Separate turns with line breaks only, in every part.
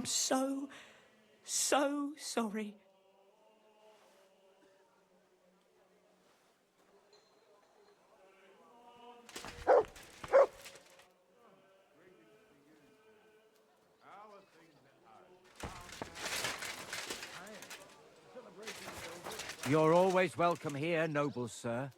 I'm so sorry.
You're always welcome here, noble sir.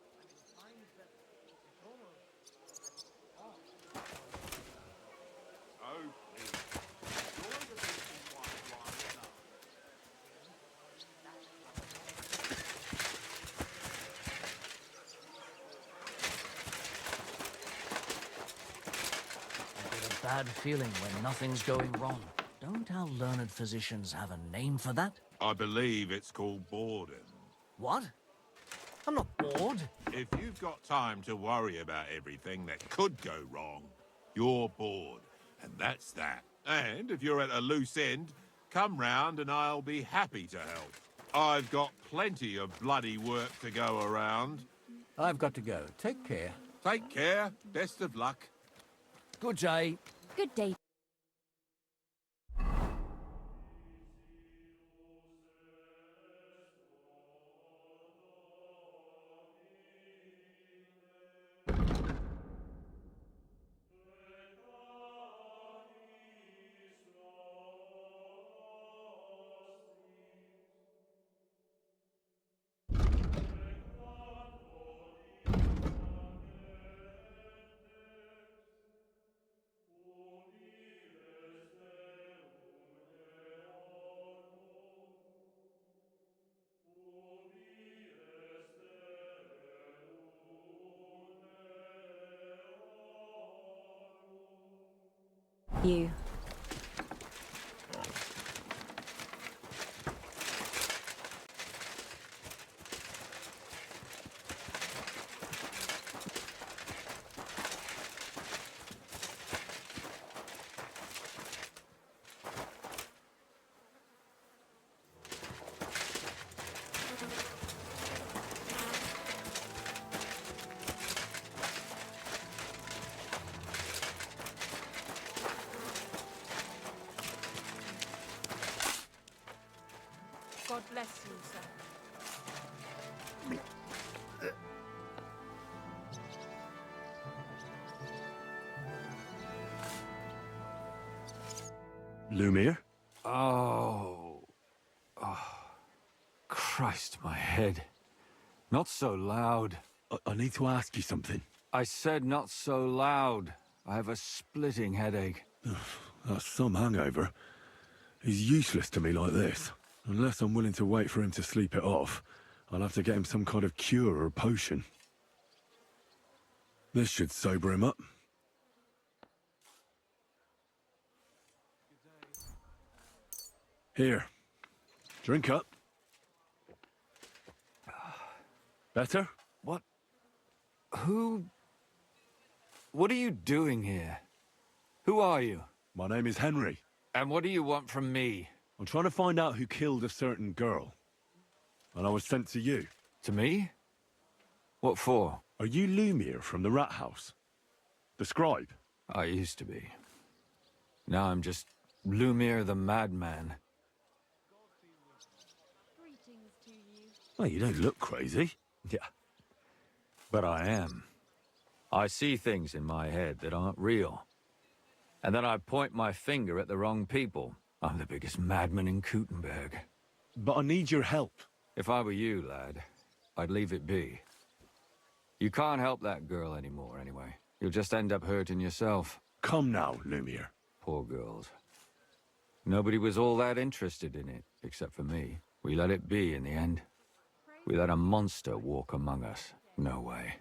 Bad feeling when nothing's going wrong. Don't our learned physicians have a name for that?
I believe it's called boredom.
What? I'm not bored.
If you've got time to worry about everything that could go wrong, you're bored. And that's that. And if you're at a loose end, come round and I'll be happy to help. I've got plenty of bloody work to go around.
I've got to go. Take care.
Take care. Best of luck.
Good day.
Good day. You.
God bless you, sir.
Lumiere?
Oh. Christ, my head. Not so loud.
I need to ask you something.
I said not so loud. I have a splitting headache.
That's some hangover. He's useless to me like this. Unless I'm willing to wait for him to sleep it off, I'll have to get him some kind of cure or potion. This should sober him up. Here. Drink up. Better?
What are you doing here? Who are you?
My name is Henry.
And what do you want from me?
I'm trying to find out who killed a certain girl. And I was sent to you.
To me? What for?
Are you Lumiere from the Rat House? The scribe?
I used to be. Now I'm just Lumiere the Madman.
Greetings to you.
Oh, you don't look crazy.
Yeah. But I am. I see things in my head that aren't real. And then I point my finger at the wrong people. I'm the biggest madman in Kuttenberg.
But I need your help.
If I were you, lad, I'd leave it be. You can't help that girl anymore, anyway. You'll just end up hurting yourself.
Come now, Lumiere.
Poor girls. Nobody was all that interested in it, except for me. We let it be in the end. We let a monster walk among us. No way.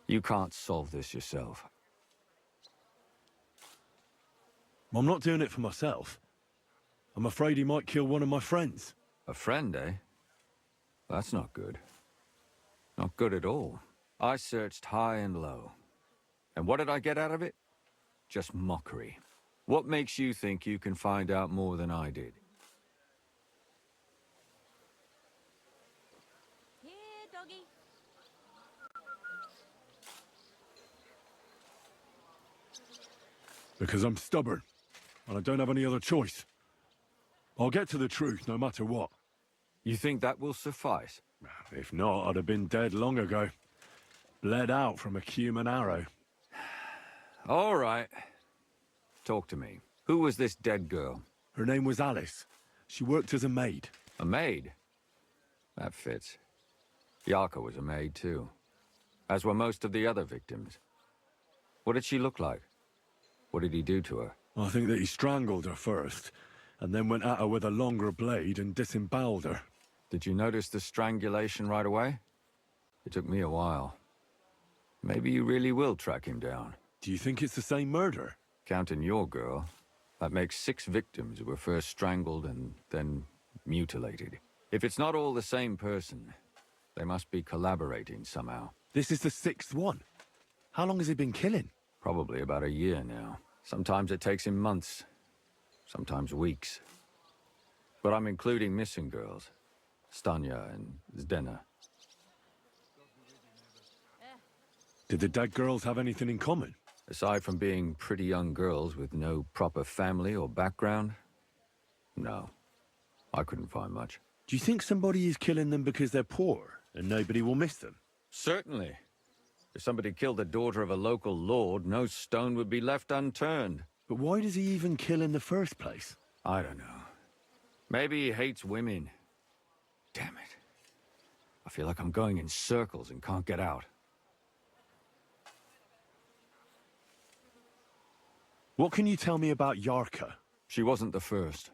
You can't solve this yourself.
I'm not doing it for myself. I'm afraid he might kill one of my friends.
A friend, eh? That's not good. Not good at all. I searched high and low. And what did I get out of it? Just mockery. What makes you think you can find out more than I did?
Here, doggy.
Because I'm stubborn. and I don't have any other choice. I'll get to the truth no matter what.
You think that will suffice?
If not, I'd have been dead long ago. Bled out from a human arrow.
All right. Talk to me. Who was this dead girl?
Her name was Alice. She worked as a maid.
A maid? That fits. Yarka was a maid too, as were most of the other victims. What did she look like? What did he do to her?
I think that he strangled her first, and then went at her with a longer blade and disemboweled her.
Did you notice the strangulation right away? It took me a while. Maybe you really will track him down.
Do you think it's the same murder?
Counting your girl, that makes 6 victims who were first strangled and then mutilated. If it's not all the same person, they must be collaborating somehow.
This is the 6th one. How long has he been killing?
Probably about a year now. Sometimes it takes him months, sometimes weeks. But I'm including missing girls, Stanya and Zdena.
Did the dead girls have anything in common?
Aside from being pretty young girls with no proper family or background, no. I couldn't find much.
Do you think somebody is killing them because they're poor and nobody will miss them?
Certainly. If somebody killed the daughter of a local lord, no stone would be left unturned.
But why does he even kill in the first place?
I don't know. Maybe he hates women. Damn it. I feel like I'm going in circles and can't get out.
What can you tell me about Yarka?
She wasn't the first.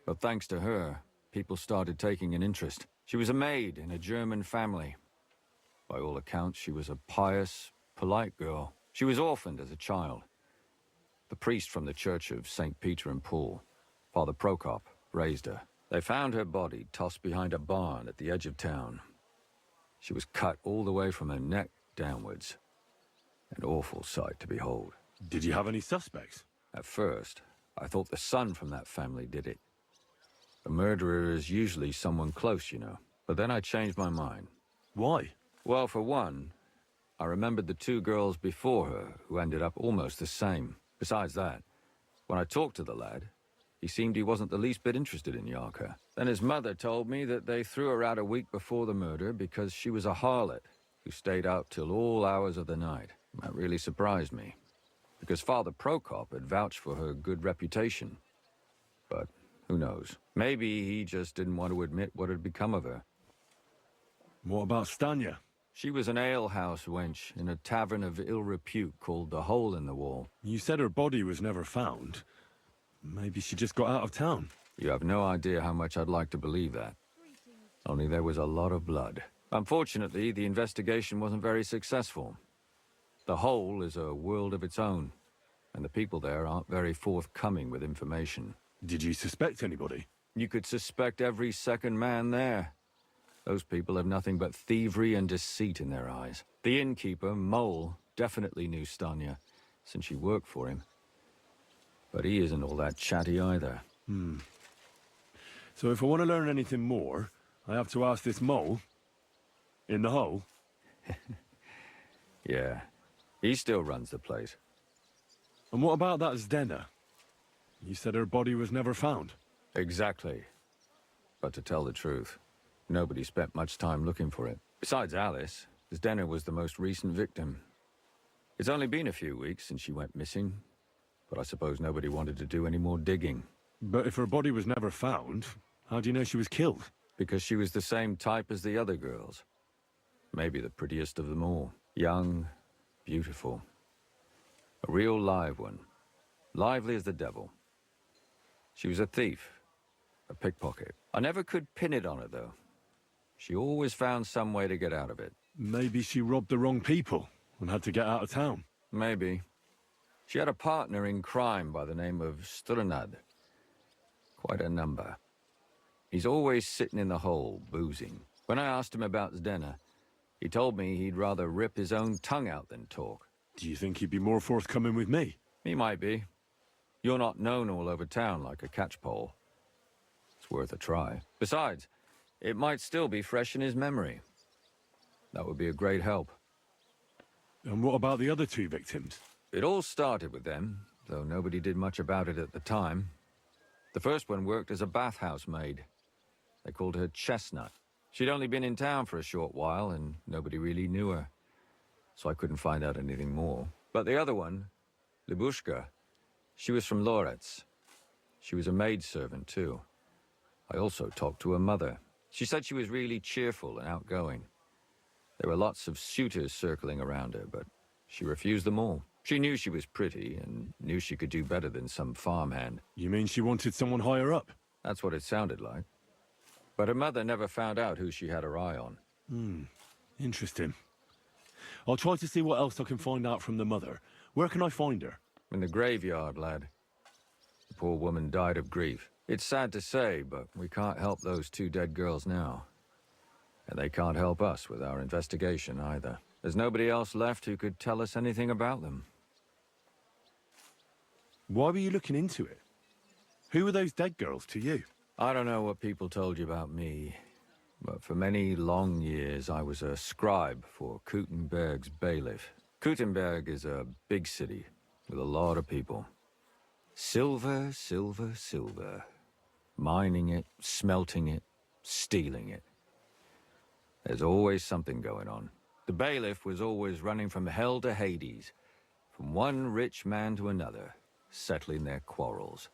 But thanks to her, people started taking an interest. She was a maid in a German family. By all accounts, she was a pious, polite girl. She was orphaned as a child. The priest from the church of St. Peter and Paul, Father Prokop, raised her. They found her body tossed behind a barn at the edge of town. She was cut all the way from her neck downwards. An awful sight to behold.
Did you have any suspects?
At first, I thought the son from that family did it. The murderer is usually someone close, you know. But then I changed my mind.
Why?
Well, for one, I remembered the 2 girls before her who ended up almost the same. Besides that, when I talked to the lad, he seemed he wasn't the least bit interested in Yarka. Then his mother told me that they threw her out a week before the murder because she was a harlot who stayed out till all hours of the night. That really surprised me, because Father Prokop had vouched for her good reputation. But who knows? Maybe he just didn't want to admit what had become of her.
What about Stanya?
She was an alehouse wench in a tavern of ill repute called the Hole in the Wall.
You said her body was never found. Maybe she just got out of town.
You have no idea how much I'd like to believe that. Only there was a lot of blood. Unfortunately, the investigation wasn't very successful. The Hole is a world of its own, and the people there aren't very forthcoming with information.
Did you suspect anybody?
You could suspect every second man there. Those people have nothing but thievery and deceit in their eyes. The innkeeper, Mole, definitely knew Stanya, since she worked for him. But he isn't all that chatty either.
So if I want to learn anything more, I have to ask this Mole in the hole?
Yeah, he still runs the place.
And what about that Zdena? You said her body was never found.
Exactly. But to tell the truth, nobody spent much time looking for it. Besides Alice, Zdena was the most recent victim. It's only been a few weeks since she went missing, but I suppose nobody wanted to do any more digging.
But if her body was never found, how do you know she was killed?
Because she was the same type as the other girls. Maybe the prettiest of them all. Young, beautiful. A real live one. Lively as the devil. She was a thief. A pickpocket. I never could pin it on her, though. She always found some way to get out of it.
Maybe she robbed the wrong people and had to get out of town.
Maybe. She had a partner in crime by the name of Strunad. Quite a number. He's always sitting in the hole, boozing. When I asked him about Zdena, he told me he'd rather rip his own tongue out than talk.
Do you think he'd be more forthcoming with me?
He might be. You're not known all over town like a catchpole. It's worth a try. Besides, it might still be fresh in his memory. That would be a great help.
And what about the other 2 victims?
It all started with them though nobody did much about it at the time. The first one worked as a bathhouse maid. They called her Chestnut. She'd only been in town for a short while, and nobody really knew her, so I couldn't find out anything more. But the other one, Libushka, she was from Loretz. She was a maidservant, too. I also talked to her mother. She said she was really cheerful and outgoing. There were lots of suitors circling around her, but she refused them all. She knew she was pretty and knew she could do better than some farmhand.
You mean she wanted someone higher up?
That's what it sounded like. But her mother never found out who she had her eye on.
Interesting. I'll try to see what else I can find out from the mother. Where can I find her?
In the graveyard, lad. The poor woman died of grief. It's sad to say, but we can't help those two dead girls now. And they can't help us with our investigation either. There's nobody else left who could tell us anything about them.
Why were you looking into it? Who were those dead girls to you?
I don't know what people told you about me, but for many long years I was a scribe for Kuttenberg's bailiff. Kuttenberg is a big city with a lot of people. Silver, silver, silver. Mining it, smelting it, stealing it. There's always something going on. The bailiff was always running from hell to Hades, from one rich man to another, settling their quarrels.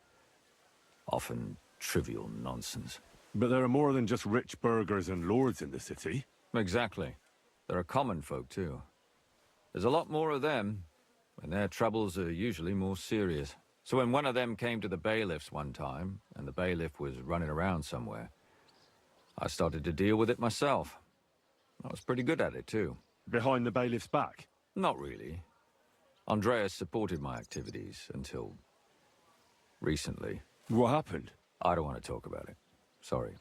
Often trivial nonsense.
But there are more than just rich burghers and lords in the city.
Exactly. There are common folk, too. There's a lot more of them, and their troubles are usually more serious. So when one of them came to the bailiff's one time, and the bailiff was running around somewhere, I started to deal with it myself. I was pretty good at it, too.
Behind the bailiff's back?
Not really. Andreas supported my activities until recently.
What happened?
I don't want to talk about it. Sorry.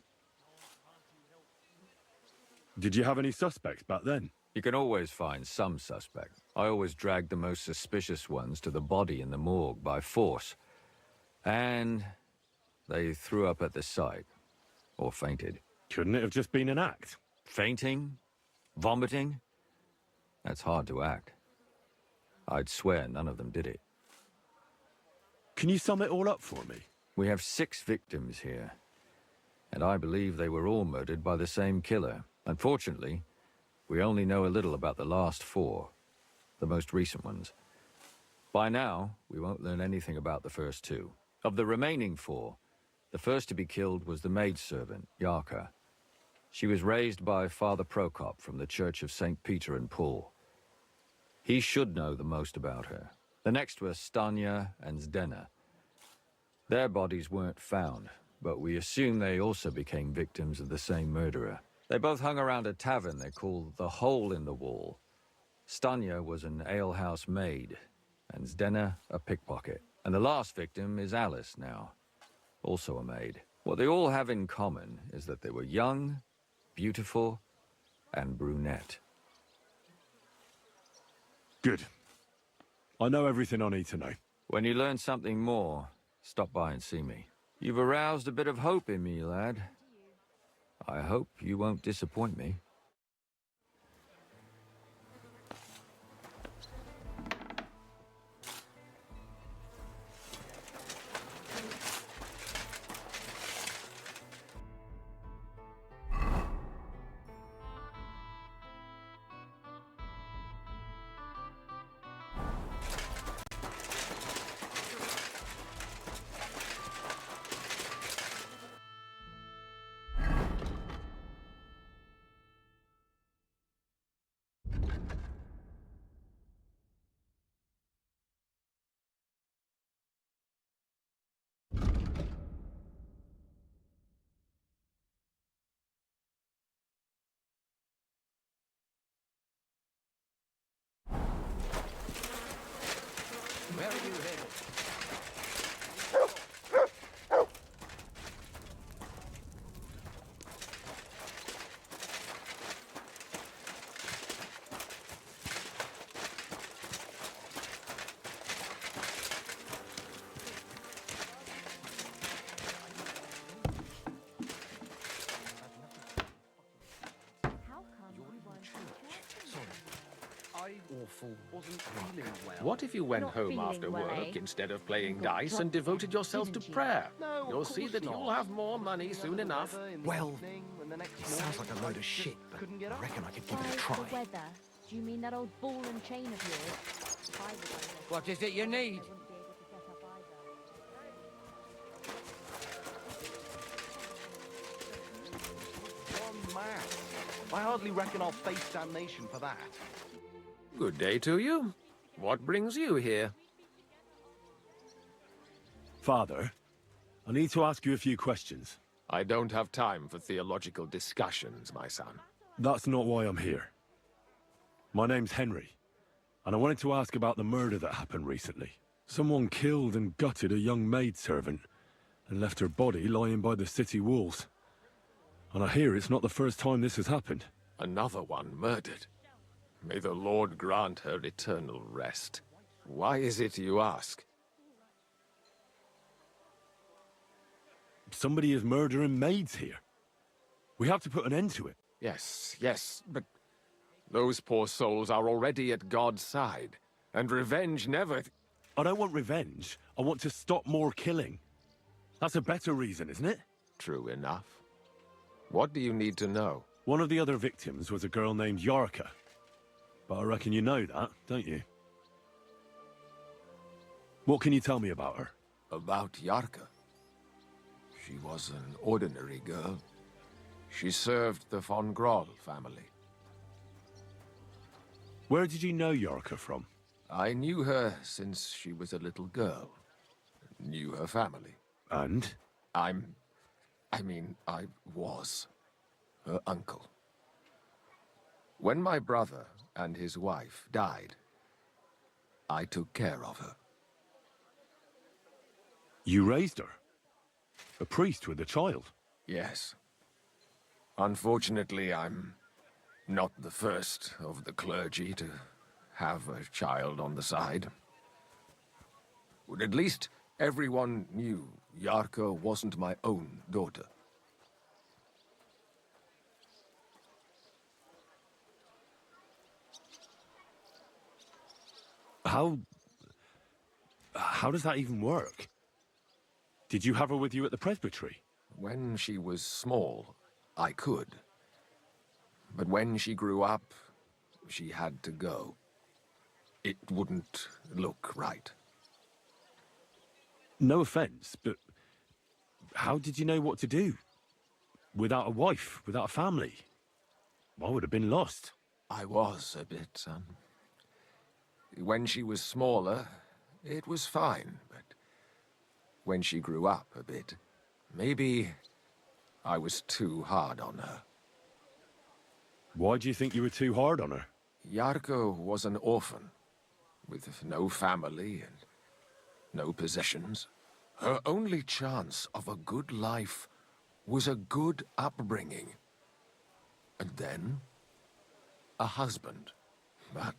Did you have any suspects back then?
You can always find some suspect. I always dragged the most suspicious ones to the body in the morgue by force. And they threw up at the sight. Or fainted.
Couldn't it have just been an act?
Fainting? Vomiting? That's hard to act. I'd swear none of them did it.
Can you sum it all up for me?
We have 6 victims here. And I believe they were all murdered by the same killer. Unfortunately, we only know a little about the last 4, the most recent ones. By now, we won't learn anything about the first 2. Of the remaining 4, the first to be killed was the maidservant, Yarka. She was raised by Father Prokop from the Church of St. Peter and Paul. He should know the most about her. The next were Stanya and Zdena. Their bodies weren't found, but we assume they also became victims of the same murderer. They both hung around a tavern they called the Hole in the Wall. Stanya was an alehouse maid, and Zdena a pickpocket. And the last victim is Alice now, also a maid. What they all have in common is that they were young, beautiful, and brunette.
Good. I know everything I need to know.
When you learn something more, stop by and see me. You've aroused a bit of hope in me, lad. I hope you won't disappoint me.
fool.
What if you went
Not
home
feeling
after
well,
work
eh?
instead of playing
You got
dice
drunk
and devoted
then,
yourself to
didn't you?
prayer?
No,
You'll
of
see
course
that
not.
you'll have more money soon enough.
Well,
and the next
it sounds like a load of
just
shit, but
couldn't get
I
up.
reckon I could give it a
By
try.
the weather, do you mean that old ball and chain of yours? If I was over,
What is it you need?
I wouldn't be able to get up either.
One man. I hardly reckon I'll face damnation for that.
Good day to you. What brings you here?
Father, I need to ask you a few questions.
I don't have time for theological discussions, my son.
That's not why I'm here. My name's Henry, and I wanted to ask about the murder that happened recently. Someone killed and gutted a young maidservant and left her body lying by the city walls. And I hear it's not the first time this has happened.
Another one murdered. May the Lord grant her eternal rest. Why is it you ask?
Somebody is murdering maids here. We have to put an end to it.
Yes, but those poor souls are already at God's side, and revenge never...
I don't want revenge. I want to stop more killing. That's a better reason, isn't it?
True enough. What do you need to know?
One of the other victims was a girl named Yarka. But I reckon you know that, don't you? What can you tell me about her?
About Yarka. She was an ordinary girl. She served the von Groll family.
Where did you know Yarka from?
I knew her since she was a little girl. Knew her family.
And?
I was her uncle. When my brother and his wife died, I took care of her.
You raised her? A priest with a child?
Yes. Unfortunately, I'm not the first of the clergy to have a child on the side. But at least everyone knew Yarka wasn't my own daughter.
How does that even work? Did you have her with you at the presbytery?
When she was small, I could. But when she grew up, she had to go. It wouldn't look right.
No offense, but how did you know what to do? Without a wife, without a family? I would have been lost.
I was a bit, son. When she was smaller, it was fine, but when she grew up a bit, maybe I was too hard on her.
Why do you think you were too hard on her?
Yarko was an orphan, with no family and no possessions. Her only chance of a good life was a good upbringing. And then, a husband. But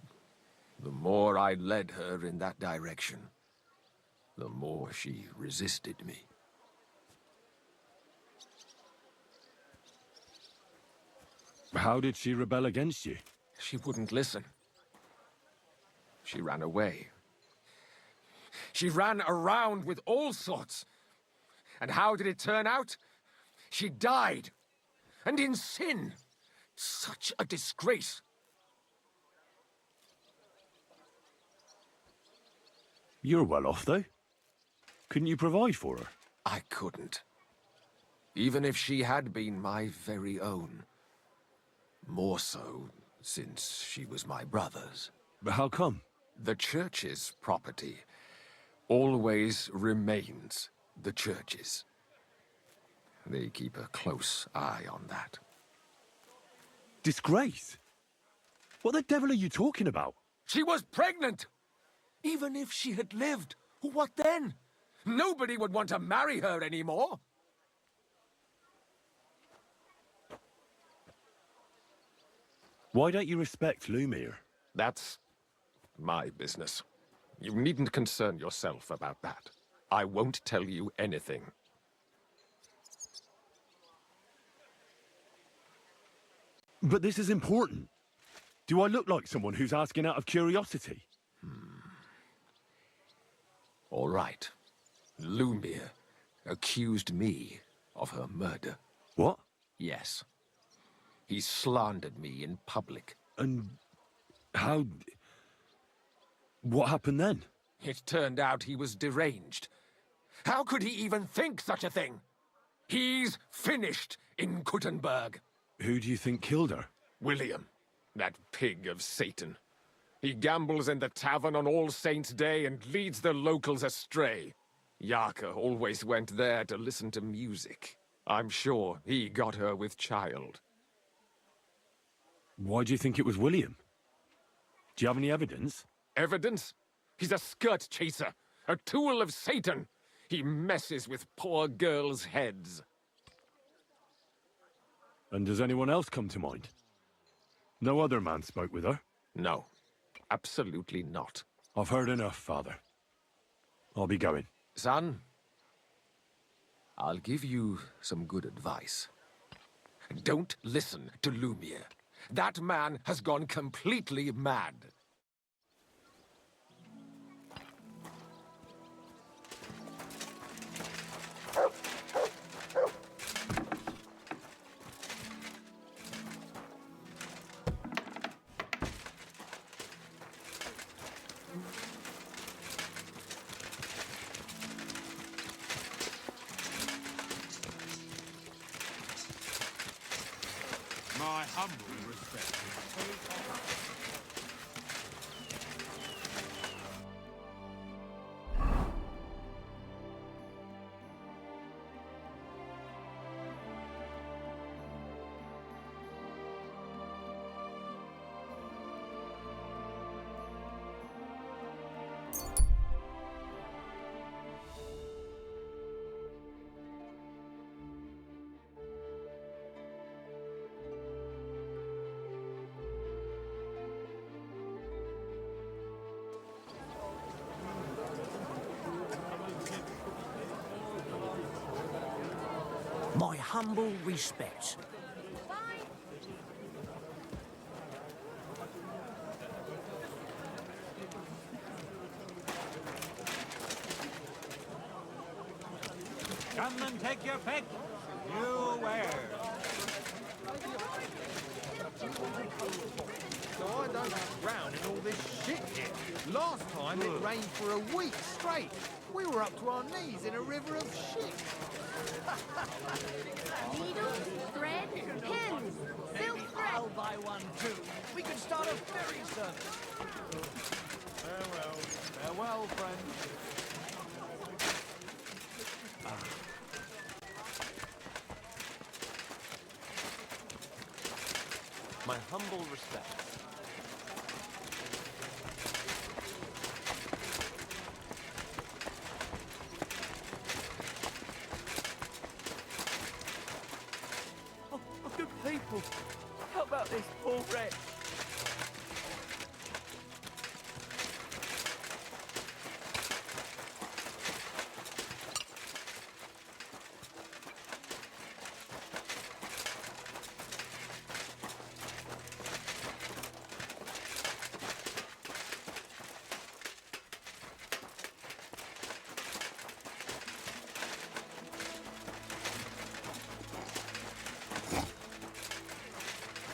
the more I led her in that direction, the more she resisted me.
How did she rebel against you?
She wouldn't listen. She ran away. She ran around with all sorts. And how did it turn out? She died. And in sin. Such a disgrace.
You're well off, though. Couldn't you provide for her?
I couldn't. Even if she had been my very own. More so, since she was my brother's.
But how come?
The church's property always remains the church's. They keep a close eye on that.
Disgrace? What the devil are you talking about?
She was pregnant! Even if she had lived, what then? Nobody would want to marry her anymore.
Why don't you respect Lumiere?
That's my business. You needn't concern yourself about that. I won't tell you anything.
But this is important. Do I look like someone who's asking out of curiosity?
All right. Lumia accused me of her murder.
What?
Yes. He slandered me in public.
And how... What happened then?
It turned out he was deranged. How could he even think such a thing? He's finished in Kuttenberg.
Who do you think killed her?
William, that pig of Satan. He gambles in the tavern on All Saints' Day and leads the locals astray. Yaka always went there to listen to music. I'm sure he got her with child.
Why do you think it was William? Do you have any evidence?
Evidence? He's a skirt chaser, a tool of Satan. He messes with poor girls' heads.
And does anyone else come to mind? No other man spoke with her?
No, absolutely not.
I've heard enough, Father. I'll be going.
Son, I'll give you some good advice. Don't listen to Lumia. That man has gone completely mad.
My humble respect.
My humble respects.
Come and take your pick. You wear.
So I don't drown in all this shit here. Last time it rained for a week straight. We were up to our knees in a river of shit.
Needles, thread, pins, silk thread.
I'll buy one too. We could start a ferry service.
Farewell. Farewell, friend. My humble respects.
Oh, good people. How about this poor wretch?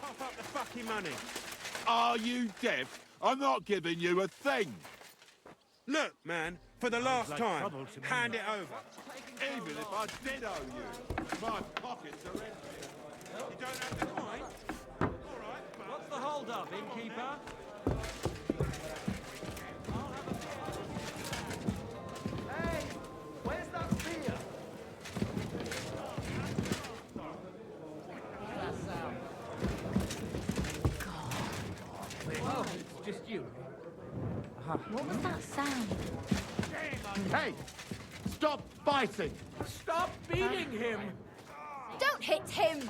Cough up the fucking money. Are you deaf? I'm not giving you a thing.
Look, man, for the last time, hand it over.
Even if I did owe you, my pockets are empty.
You don't have the coin? All right, but...
What's the hold up, innkeeper?
Hey, where's that spear?
Oh, it's just you.
What was that sound?
Hey, stop fighting.
Stop beating him!
Don't hit him!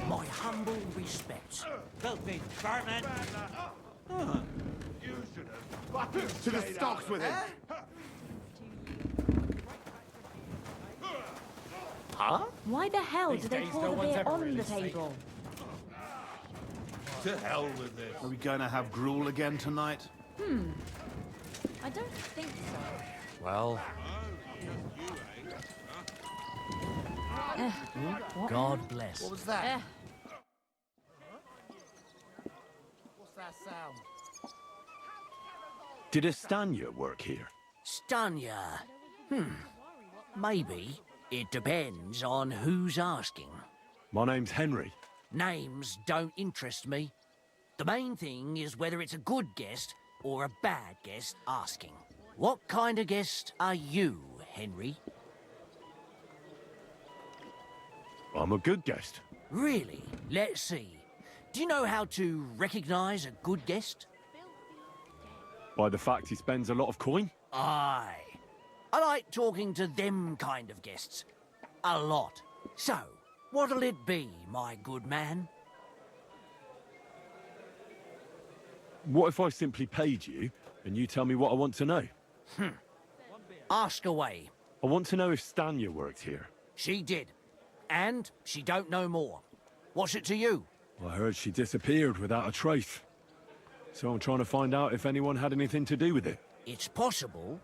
My humble respects.
Filthy vermin!
You should have fucking
To the
stayed
stocks
out
with him. Huh?
Why the hell
These
do they
days,
pour
no
the
one's
beer
ever
on
really
the
safe.
table?
To hell with this.
Are we gonna have gruel again tonight?
I don't think so.
Well,
What?
God bless.
What was that?
Eh,
What's that sound?
Did Estanya work here?
Stanya. Maybe. It depends on who's asking.
My name's Henry.
Names don't interest me. The main thing is whether it's a good guest or a bad guest asking. What kind of guest are you, Henry?
I'm a good guest.
Really? Let's see. Do you know how to recognize a good guest?
By the fact he spends a lot of coin?
Aye. I like talking to them kind of guests. A lot. So, what'll it be, my good man?
What if I simply paid you and you tell me what I want to know?
Ask away.
I want to know if Stanya worked here.
She did. And she don't know more. What's it to you?
I heard she disappeared without a trace. So I'm trying to find out if anyone had anything to do with it.
It's possible.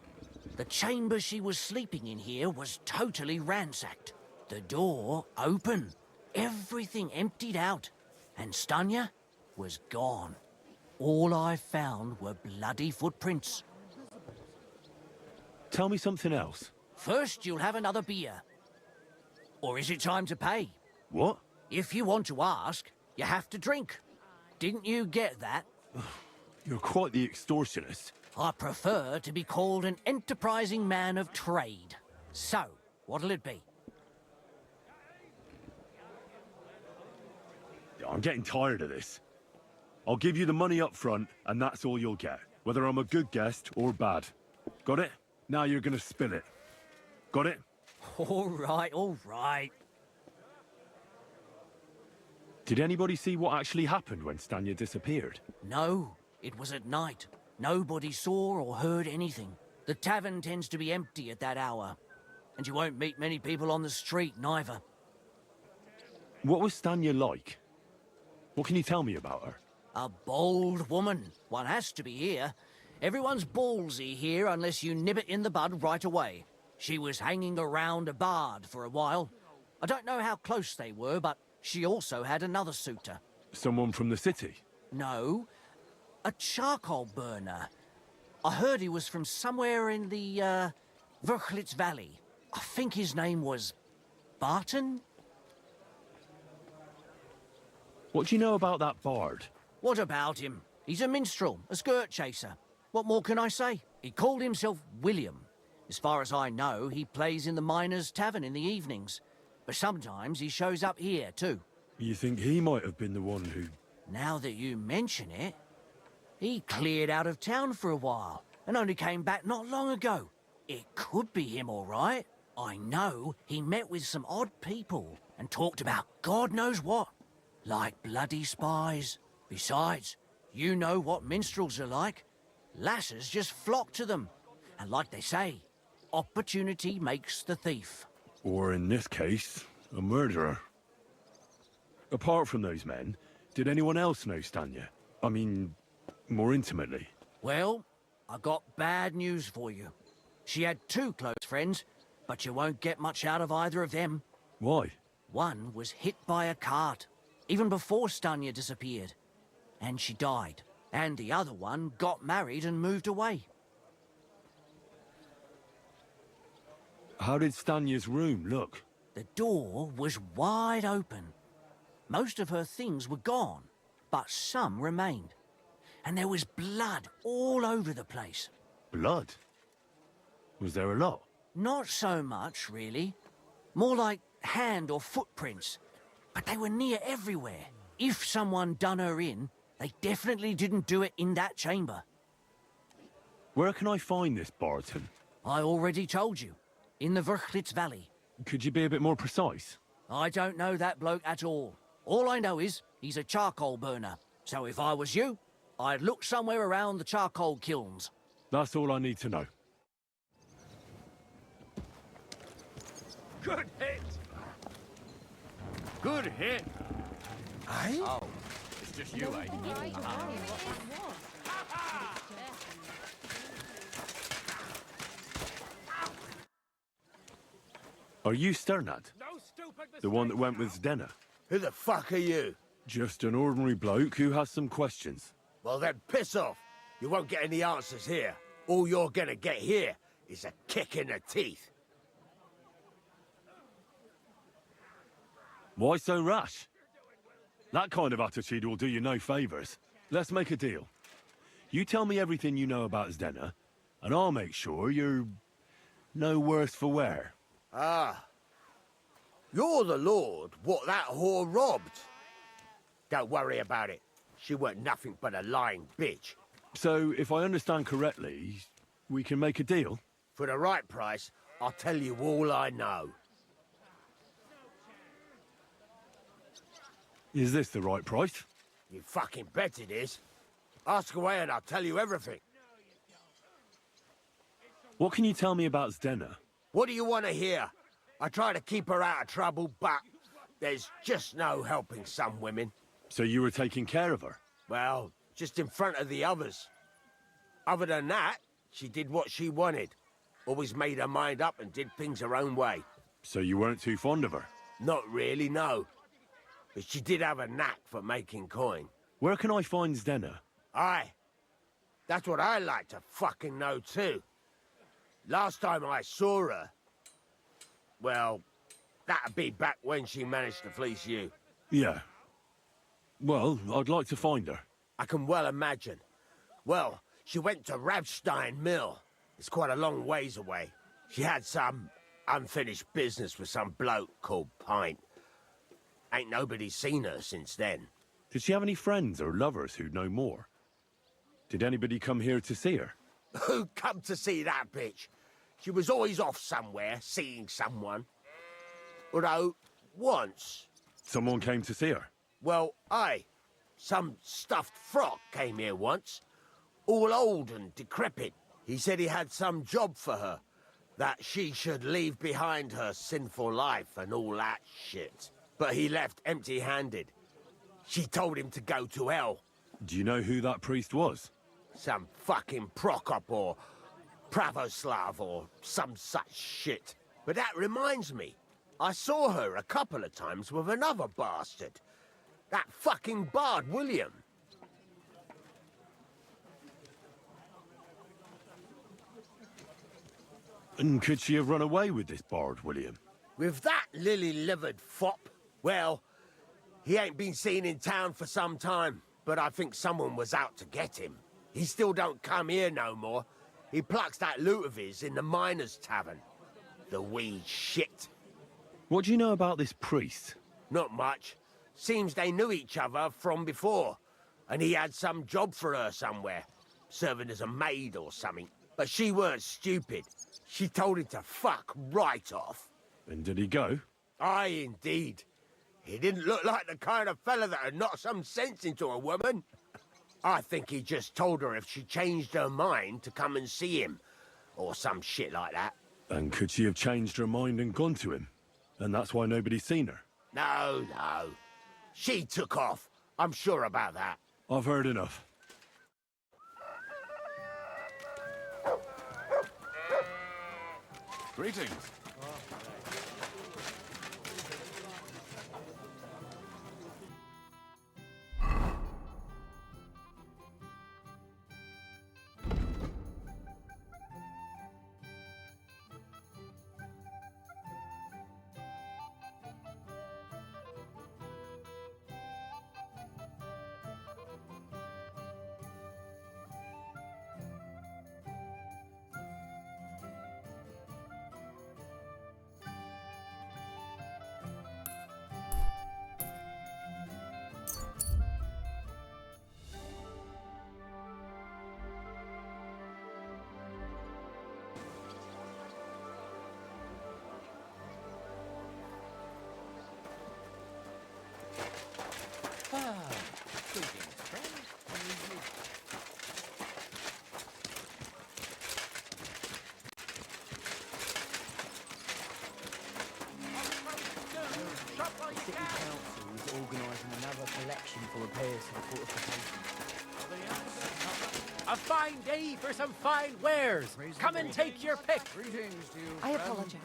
The chamber she was sleeping in here was totally ransacked. The door open. Everything emptied out. And Stanya was gone. All I found were bloody footprints.
Tell me something else.
First, you'll have another beer. Or is it time to pay?
What?
If you want to ask, you have to drink. Didn't you get that?
You're quite the extortionist.
I prefer to be called an enterprising man of trade. So, what'll it be?
I'm getting tired of this. I'll give you the money up front, and that's all you'll get. Whether I'm a good guest or bad. Got it? Now you're gonna spill it. Got it?
All right, all right.
Did anybody see what actually happened when Stanya disappeared?
No, it was at night. Nobody saw or heard anything. The tavern tends to be empty at that hour. And you won't meet many people on the street, neither.
What was Stanya like? What can you tell me about her?
A bold woman. One has to be here. Everyone's ballsy here unless you nib it in the bud right away. She was hanging around a bard for a while. I don't know how close they were, but she also had another suitor.
Someone from the city?
No, a charcoal burner. I heard he was from somewhere in the, Verchlitz Valley. I think his name was Barton?
What do you know about that bard?
What about him? He's a minstrel, a skirt chaser. What more can I say? He called himself William. As far as I know, he plays in the Miners' Tavern in the evenings. But sometimes he shows up here, too.
You think he might have been the one who...
Now that you mention it, he cleared out of town for a while and only came back not long ago. It could be him, all right. I know he met with some odd people and talked about God knows what. Like bloody spies. Besides, you know what minstrels are like. Lasses just flock to them. And like they say, opportunity makes the thief.
Or in this case, a murderer. Apart from those men, did anyone else know Stanya? I mean, more intimately.
Well, I got bad news for you. She had two close friends, but you won't get much out of either of them.
Why?
One was hit by a cart, even before Stanya disappeared. And she died. And the other one got married and moved away.
How did Stanya's room look?
The door was wide open. Most of her things were gone, but some remained. And there was blood all over the place.
Blood? Was there a lot?
Not so much, really. More like hand or footprints. But they were near everywhere. If someone done her in, they definitely didn't do it in that chamber.
Where can I find this Barton?
I already told you. In the Verchlitz Valley.
Could you be a bit more precise?
I don't know that bloke at all. All I know is he's a charcoal burner. So if I was you, I'd look somewhere around the charcoal kilns.
That's all I need to know.
Good hit!
Good hit.
Eh?
Oh, it's just you, eh?
Right, worry what that was.
Are you Sternad?
No stupid
The one that went with Zdenna?
Who the fuck are you?
Just an ordinary bloke who has some questions.
Well then, piss off. You won't get any answers here. All you're gonna get here is a kick in the teeth.
Why so rash? That kind of attitude will do you no favours. Let's make a deal. You tell me everything you know about Zdenna, and I'll make sure you're no worse for wear.
Ah. You're the lord what that whore robbed. Don't worry about it. She weren't nothing but a lying bitch.
So, if I understand correctly, we can make a deal?
For the right price, I'll tell you all I know.
Is this the right price?
You fucking bet it is. Ask away and I'll tell you everything.
What can you tell me about Zdenna?
What do you want to hear? I try to keep her out of trouble, but there's just no helping some women.
So you were taking care of her?
Well, just in front of the others. Other than that, she did what she wanted. Always made her mind up and did things her own way.
So you weren't too fond of her?
Not really, no. But she did have a knack for making coin.
Where can I find Zdenna?
Aye. That's what I like to fucking know too. Last time I saw her... Well, that'd be back when she managed to fleece you.
Yeah. Well, I'd like to find her.
I can well imagine. Well, she went to Ravstein Mill. It's quite a long ways away. She had some unfinished business with some bloke called Pint. Ain't nobody seen her since then.
Did she have any friends or lovers who'd know more? Did anybody come here to see her?
Who'd come to see that bitch? She was always off somewhere, seeing someone. Although, once...
Someone came to see her?
Well, aye. Some stuffed frock came here once. All old and decrepit. He said he had some job for her. That she should leave behind her sinful life and all that shit. But he left empty-handed. She told him to go to hell.
Do you know who that priest was?
Some fucking Prokop or Pravoslav or some such shit. But that reminds me. I saw her a couple of times with another bastard. That fucking bard, William.
And could she have run away with this bard, William?
With that lily-livered fop? Well, he ain't been seen in town for some time, but I think someone was out to get him. He still don't come here no more. He plucks that loot of his in the miners' tavern. The wee shit.
What do you know about this priest?
Not much. Seems they knew each other from before, and he had some job for her somewhere, serving as a maid or something. But she weren't stupid. She told him to fuck right off.
And did he go?
Aye, indeed. He didn't look like the kind of fella that would knock some sense into a woman. I think he just told her if she changed her mind to come and see him, or some shit like that.
And could she have changed her mind and gone to him? And that's why nobody's seen her?
No, no. She took off. I'm sure about that.
I've heard enough.
Greetings.
collection for repairs to the fortifications.
A fine day for some fine wares. Come and take your pick.
I apologize.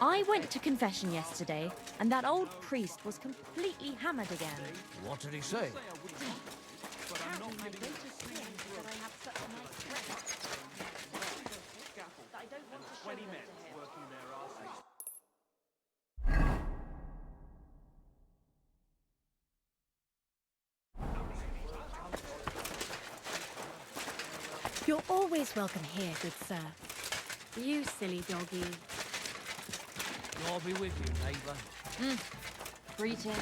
I went to confession yesterday, and that old priest was completely hammered again.
What did he say?
Apparently my greatest sin is that I have such a nice breath. I don't want to show them to him.
You're always welcome here, good sir. You silly doggy.
God be with you, neighbour.
Greetings.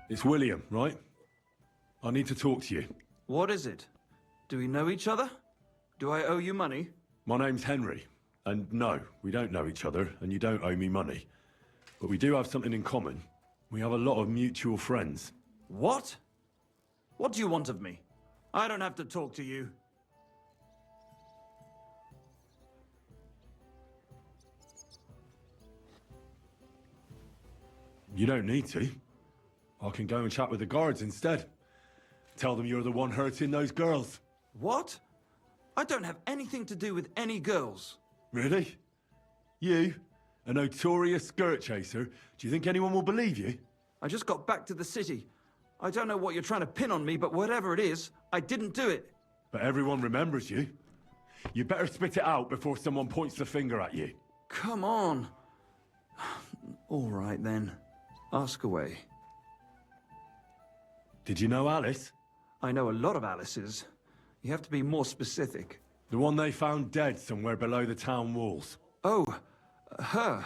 It's William, right? I need to talk to you.
What is it? Do we know each other? Do I owe you money?
My name's Henry. And no, we don't know each other, and you don't owe me money. But we do have something in common. We have a lot of mutual friends.
What? What do you want of me? I don't have to talk to you.
You don't need to. I can go and chat with the guards instead. Tell them you're the one hurting those girls.
What? I don't have anything to do with any girls.
Really? You? A notorious skirt chaser? Do you think anyone will believe you?
I just got back to the city. I don't know what you're trying to pin on me, but whatever it is, I didn't do it.
But everyone remembers you. You better spit it out before someone points the finger at you.
Come on. All right, then. Ask away.
Did you know Alice?
I know a lot of Alices. You have to be more specific.
The one they found dead somewhere below the town walls.
Oh, her.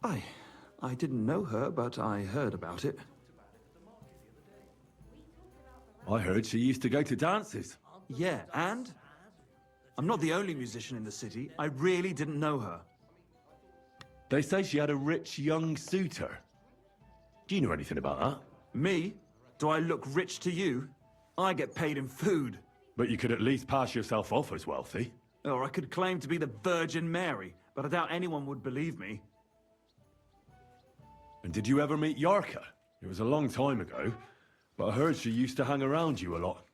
I didn't know her, but I heard about it.
I heard she used to go to dances.
Yeah, and? I'm not the only musician in the city. I really didn't know her.
They say she had a rich young suitor. Do you know anything about that?
Me? Do I look rich to you? I get paid in food.
But you could at least pass yourself off as wealthy.
Or I could claim to be the Virgin Mary, but I doubt anyone would believe me.
And did you ever meet Yarka? It was a long time ago, but I heard she used to hang around you a lot.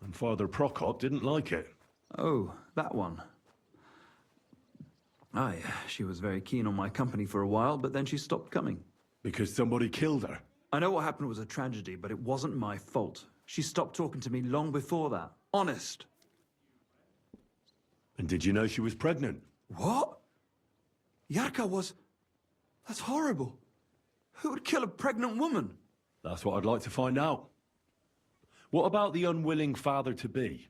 And Father Prokop didn't like it.
Oh, that one. Aye, she was very keen on my company for a while, but then she stopped coming.
Because somebody killed her?
I know what happened was a tragedy, but it wasn't my fault. She stopped talking to me long before that. Honest.
And did you know she was pregnant?
What? Yarka was... That's horrible. Who would kill a pregnant woman?
That's what I'd like to find out. What about the unwilling father-to-be?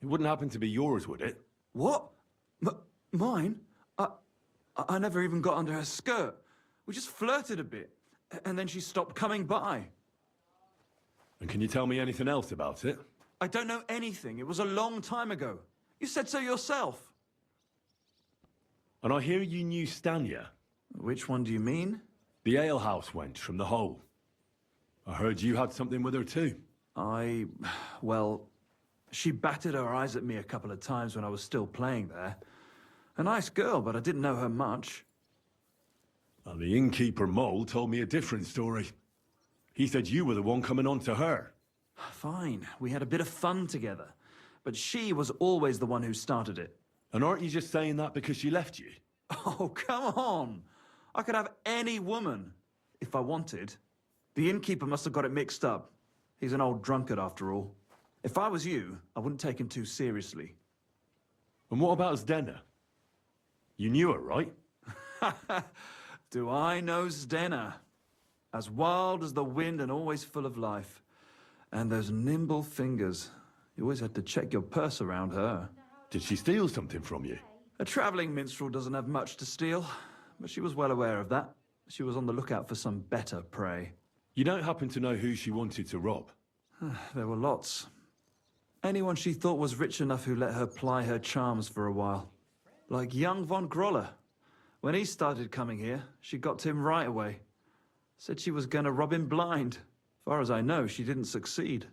It wouldn't happen to be yours, would it?
What? Mine? I never even got under her skirt. We just flirted a bit, and then she stopped coming by.
And can you tell me anything else about it?
I don't know anything. It was a long time ago. You said so yourself.
And I hear you knew Stanya.
Which one do you mean?
The alehouse wench from the hole. I heard you had something with her too.
Well, she batted her eyes at me a couple of times when I was still playing there. A nice girl, but I didn't know her much.
And the innkeeper Mole told me a different story. He said you were the one coming on to her.
Fine, we had a bit of fun together. But she was always the one who started it.
And aren't you just saying that because she left you?
Oh, come on! I could have any woman, if I wanted. The innkeeper must have got it mixed up. He's an old drunkard after all. If I was you, I wouldn't take him too seriously.
And what about Zdena? You knew her, right?
Do I know Zdena? As wild as the wind and always full of life. And those nimble fingers. You always had to check your purse around her.
Did she steal something from you?
A traveling minstrel doesn't have much to steal, but she was well aware of that. She was on the lookout for some better prey.
You don't happen to know who she wanted to rob?
There were lots. Anyone she thought was rich enough who let her ply her charms for a while. Like young von Groller. When he started coming here, she got to him right away. Said she was going to rob him blind. Far as I know, she didn't succeed.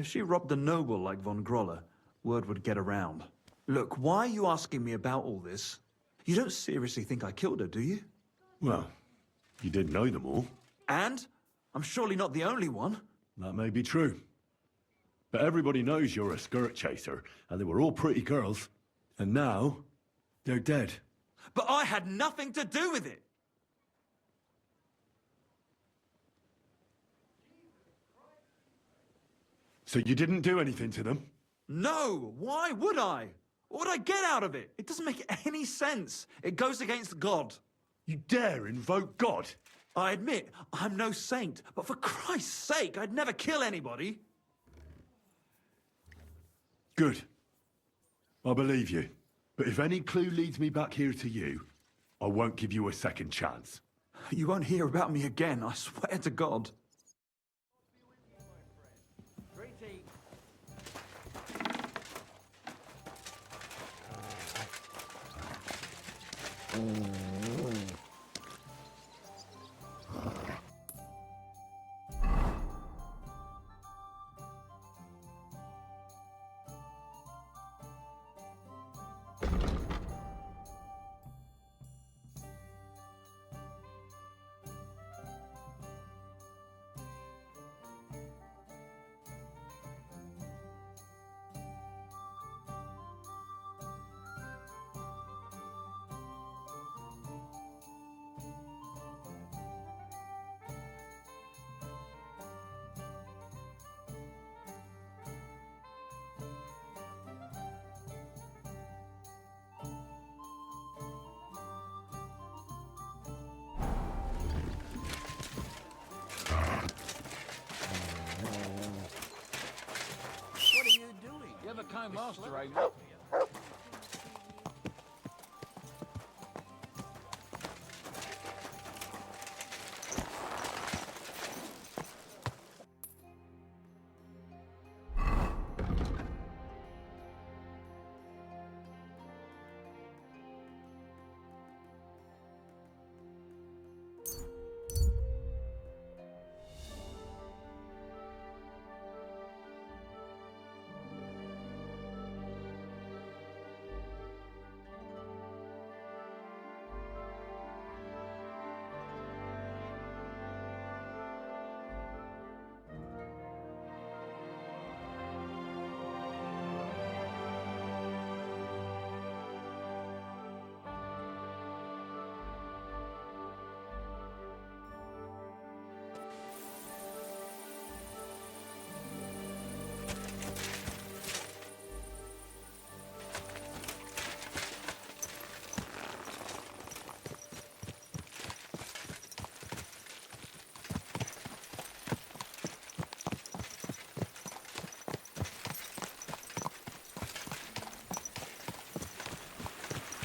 If she robbed a noble like Von Groller, word would get around. Look, why are you asking me about all this? You don't seriously think I killed her, do you?
Well, you did know them all.
And? I'm surely not the only one.
That may be true. But everybody knows you're a skirt chaser, and they were all pretty girls. And now, they're dead.
But I had nothing to do with it!
So you didn't do anything to them?
No! Why would I? What would I get out of it? It doesn't make any sense. It goes against God.
You dare invoke God?
I admit, I'm no saint, but for Christ's sake, I'd never kill anybody.
Good. I believe you. But if any clue leads me back here to you, I won't give you a second chance.
You won't hear about me again, I swear to God.
What are you doing? You're the kind master, ain't you?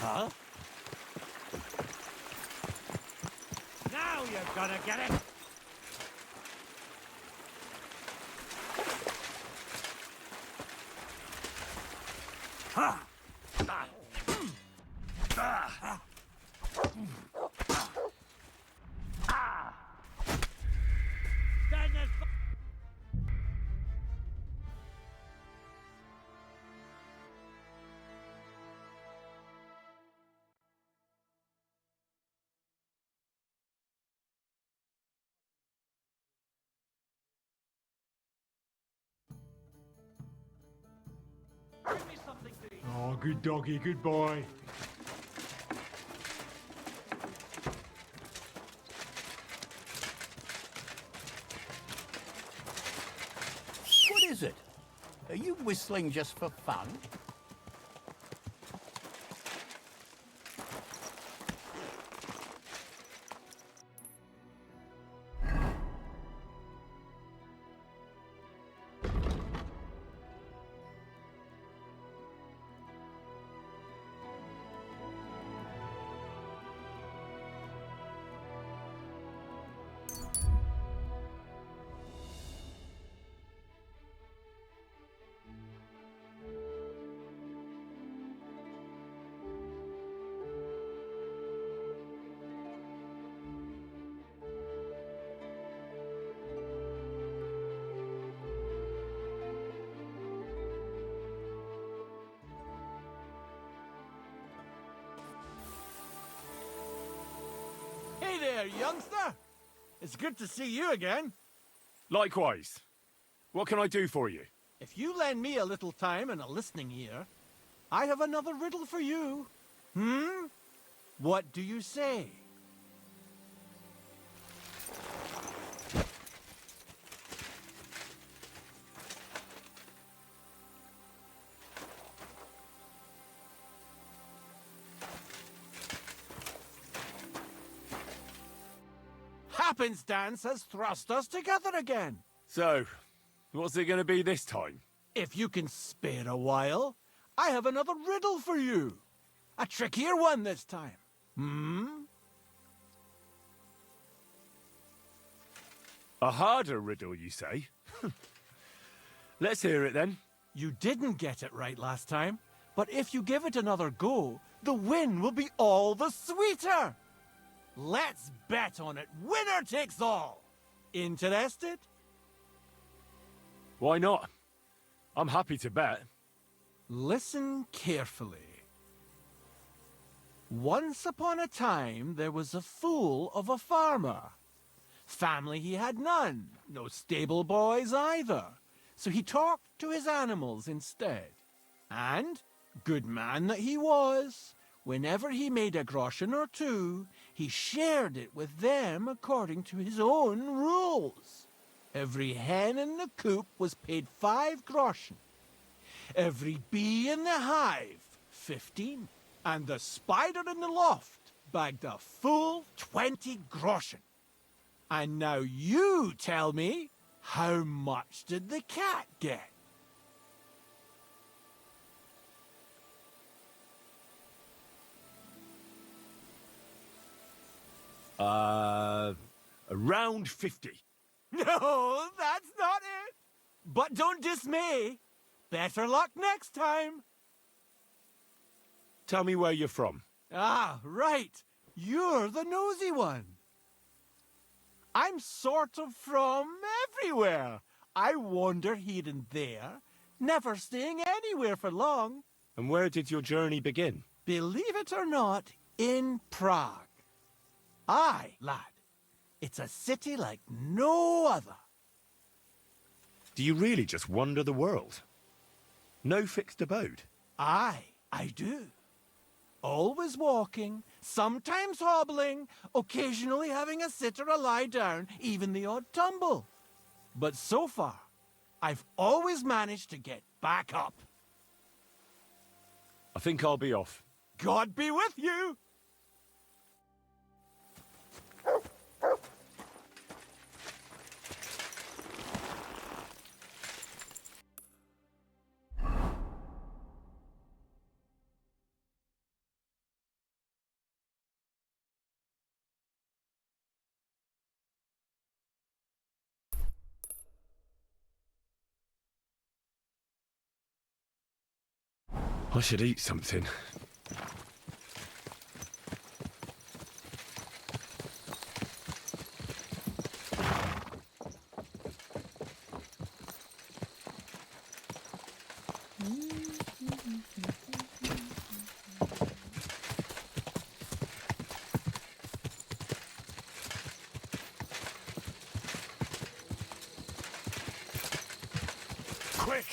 Huh? Now you're gonna get it! Ha! Ah! Ah! Ah! Stand there! Give me something to eat.
Oh, good doggy, good boy.
What is it? Are you whistling just for fun? there, youngster. It's good to see you again.
Likewise. What can I do for you?
If you lend me a little time and a listening ear, I have another riddle for you. What do you say? Happenstance has thrust us together again.
So, what's it going to be this time?
If you can spare a while, I have another riddle for you. A trickier one this time.
A harder riddle, you say? Let's hear it then.
You didn't get it right last time, but if you give it another go, the win will be all the sweeter. Let's bet on it. Winner takes all. Interested?
Why not? I'm happy to bet.
Listen carefully. Once upon a time, there was a fool of a farmer. Family he had none, no stable boys either. So he talked to his animals instead. And, good man that he was, whenever he made a groschen or two, he shared it with them according to his own rules. Every hen in the coop was paid 5 groschen. Every bee in the hive, 15. And the spider in the loft bagged a full 20 groschen. And now you tell me, how much did the cat get?
Around 50.
No, that's not it. But don't dismay. Better luck next time.
Tell me where you're from.
Ah, right. You're the nosy one. I'm sort of from everywhere. I wander here and there, never staying anywhere for long.
And where did your journey begin?
Believe it or not, in Prague. Aye, lad. It's a city like no other.
Do you really just wander the world? No fixed abode?
Aye, I do. Always walking, sometimes hobbling, occasionally having a sit or a lie down, even the odd tumble. But so far, I've always managed to get back up.
I think I'll be off.
God be with you!
I should eat something. Quick!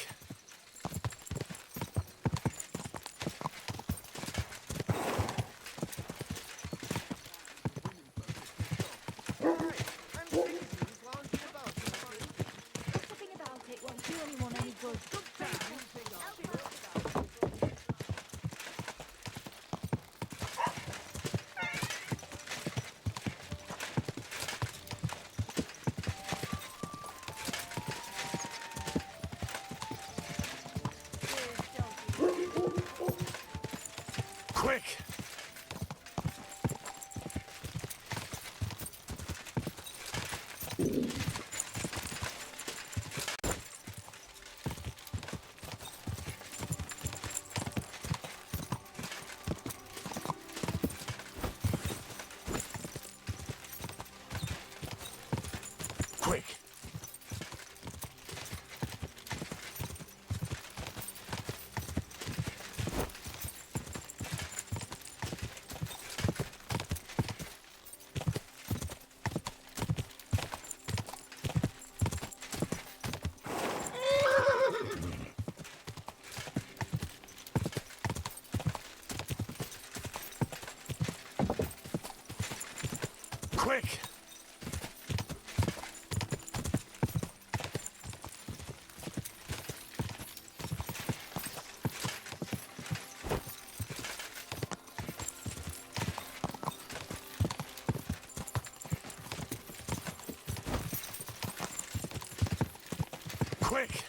Quick! Quick!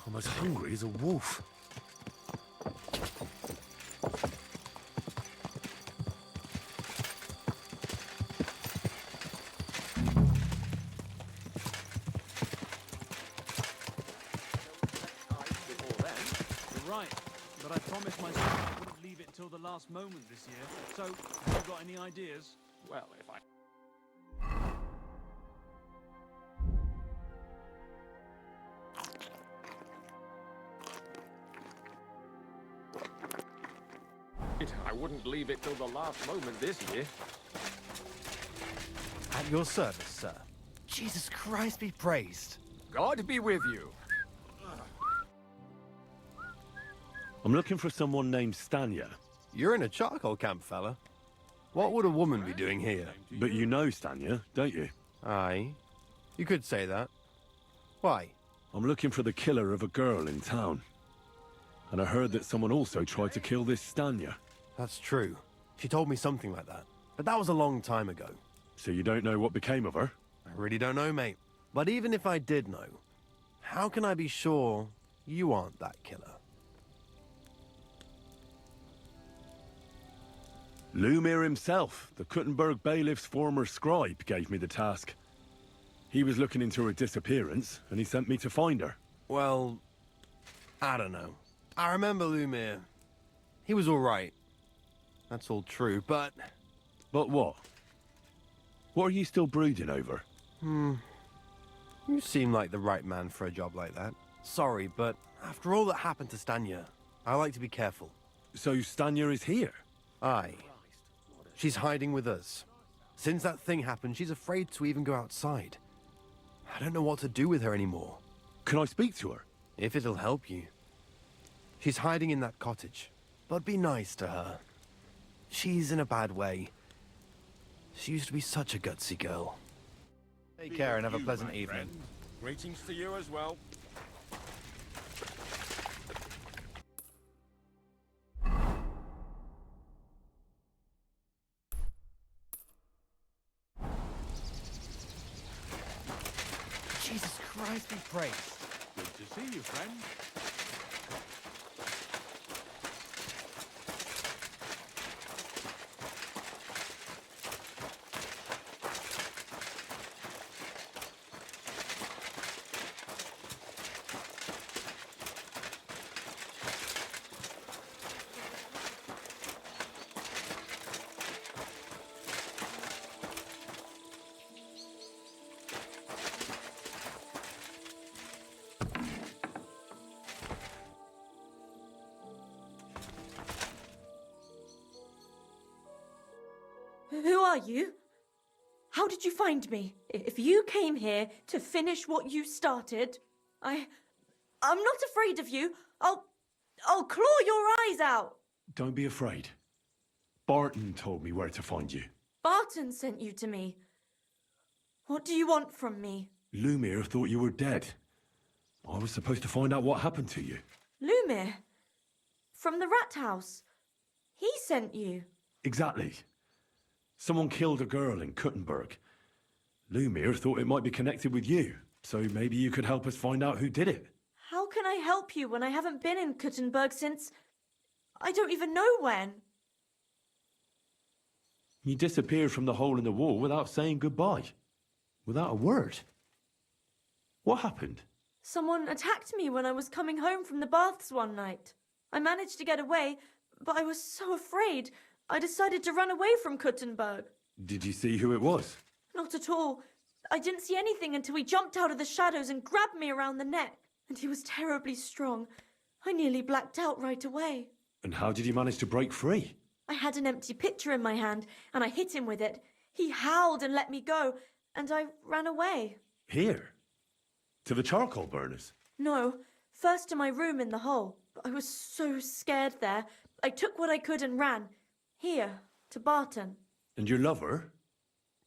I'm as hungry as a wolf.
You're right, but I promised myself I wouldn't leave it till the last moment this year. So, have you got any ideas?
Well, if I... I wouldn't leave it till the last moment this year.
At your service, sir. Jesus Christ be praised.
God be with you.
I'm looking for someone named Stanya.
You're in a charcoal camp, fella. What would a woman be doing here?
But you know Stanya, don't you?
Aye. You could say that. Why?
I'm looking for the killer of a girl in town. And I heard that someone also tried to kill this Stanya.
That's true. She told me something like that. But that was a long time ago.
So you don't know what became of her?
I really don't know, mate. But even if I did know, how can I be sure you aren't that killer?
Lumir himself, the Kuttenberg bailiff's former scribe, gave me the task. He was looking into her disappearance, and he sent me to find her.
Well, I don't know. I remember Lumir. He was all right. That's all true, but...
But what? What are you still brooding over?
You seem like the right man for a job like that. Sorry, but after all that happened to Stanya, I like to be careful.
So Stanya is here?
Aye. She's hiding with us. Since that thing happened, she's afraid to even go outside. I don't know what to do with her anymore.
Can I speak to her?
If it'll help you. She's hiding in that cottage. But be nice to her. She's in a bad way. She used to be such a gutsy girl.
Take care and have a pleasant evening.
Greetings to you as well.
Jesus Christ be praised.
Good to see you, friend.
Who are you? How did you find me? If you came here to finish what you started, I'm not afraid of you. I'll claw your eyes out.
Don't be afraid. Barton told me where to find you.
Barton sent you to me. What do you want from me?
Lumir thought you were dead. I was supposed to find out what happened to you.
Lumir? From the rat house. He sent you.
Exactly. Someone killed a girl in Kuttenberg. Lumir thought it might be connected with you, so maybe you could help us find out who did it.
How can I help you when I haven't been in Kuttenberg since... I don't even know when.
You disappeared from the hole in the wall without saying goodbye. Without a word. What happened?
Someone attacked me when I was coming home from the baths one night. I managed to get away, but I was so afraid, I decided to run away from Kuttenberg.
Did you see who it was?
Not at all. I didn't see anything until he jumped out of the shadows and grabbed me around the neck. and he was terribly strong. I nearly blacked out right away.
And how did you manage to break free?
I had an empty pitcher in my hand, and I hit him with it. He howled and let me go, and I ran away.
Here? To the charcoal burners?
No, first to my room in the hole. I was so scared there. I took what I could and ran. Here, to Barton.
And your lover?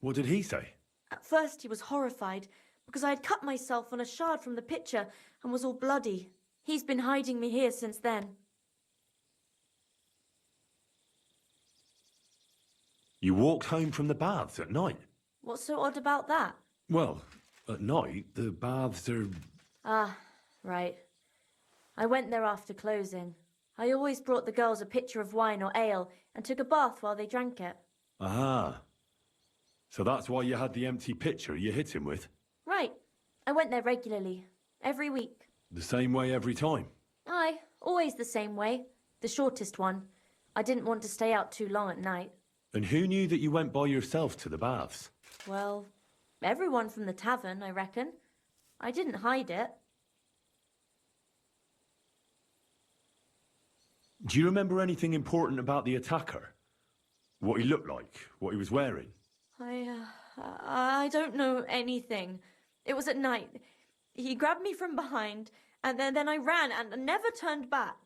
What did he say?
At first he was horrified, because I had cut myself on a shard from the pitcher and was all bloody. He's been hiding me here since then.
You walked home from the baths at night?
What's so odd about that?
Well, at night, the baths are...
Ah, right. I went there after closing. I always brought the girls a pitcher of wine or ale and took a bath while they drank it.
Aha. So that's why you had the empty pitcher you hit him with?
Right. I went there regularly. Every week.
The same way every time?
Aye, always the same way. The shortest one. I didn't want to stay out too long at night.
And who knew that you went by yourself to the baths?
Well, everyone from the tavern, I reckon. I didn't hide it.
Do you remember anything important about the attacker? What he looked like? What he was wearing?
I don't know anything. It was at night. He grabbed me from behind, and then I ran and never turned back.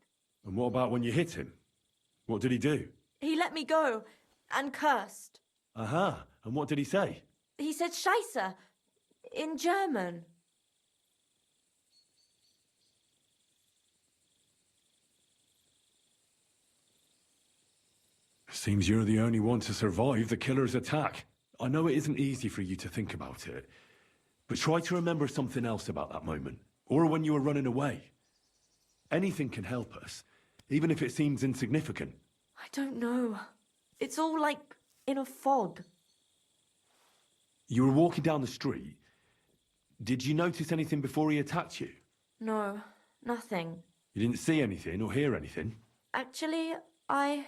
And what about when you hit him? What did he do?
He let me go and cursed.
Aha. And what did he say?
He said Scheisse in German.
Seems you're the only one to survive the killer's attack. I know it isn't easy for you to think about it, but try to remember something else about that moment, or when you were running away. Anything can help us, even if it seems insignificant.
I don't know. It's all like in a fog.
You were walking down the street. Did you notice anything before he attacked you?
No, nothing.
You didn't see anything or hear anything?
Actually, I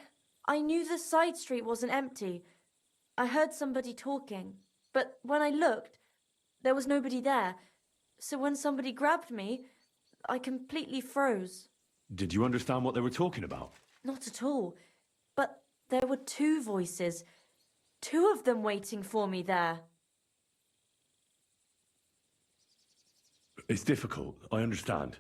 knew the side street wasn't empty. I heard somebody talking, but when I looked, there was nobody there. So when somebody grabbed me, I completely froze.
Did you understand what they were talking about?
Not at all. But there were two voices. Two of them waiting for me there.
It's difficult, I understand.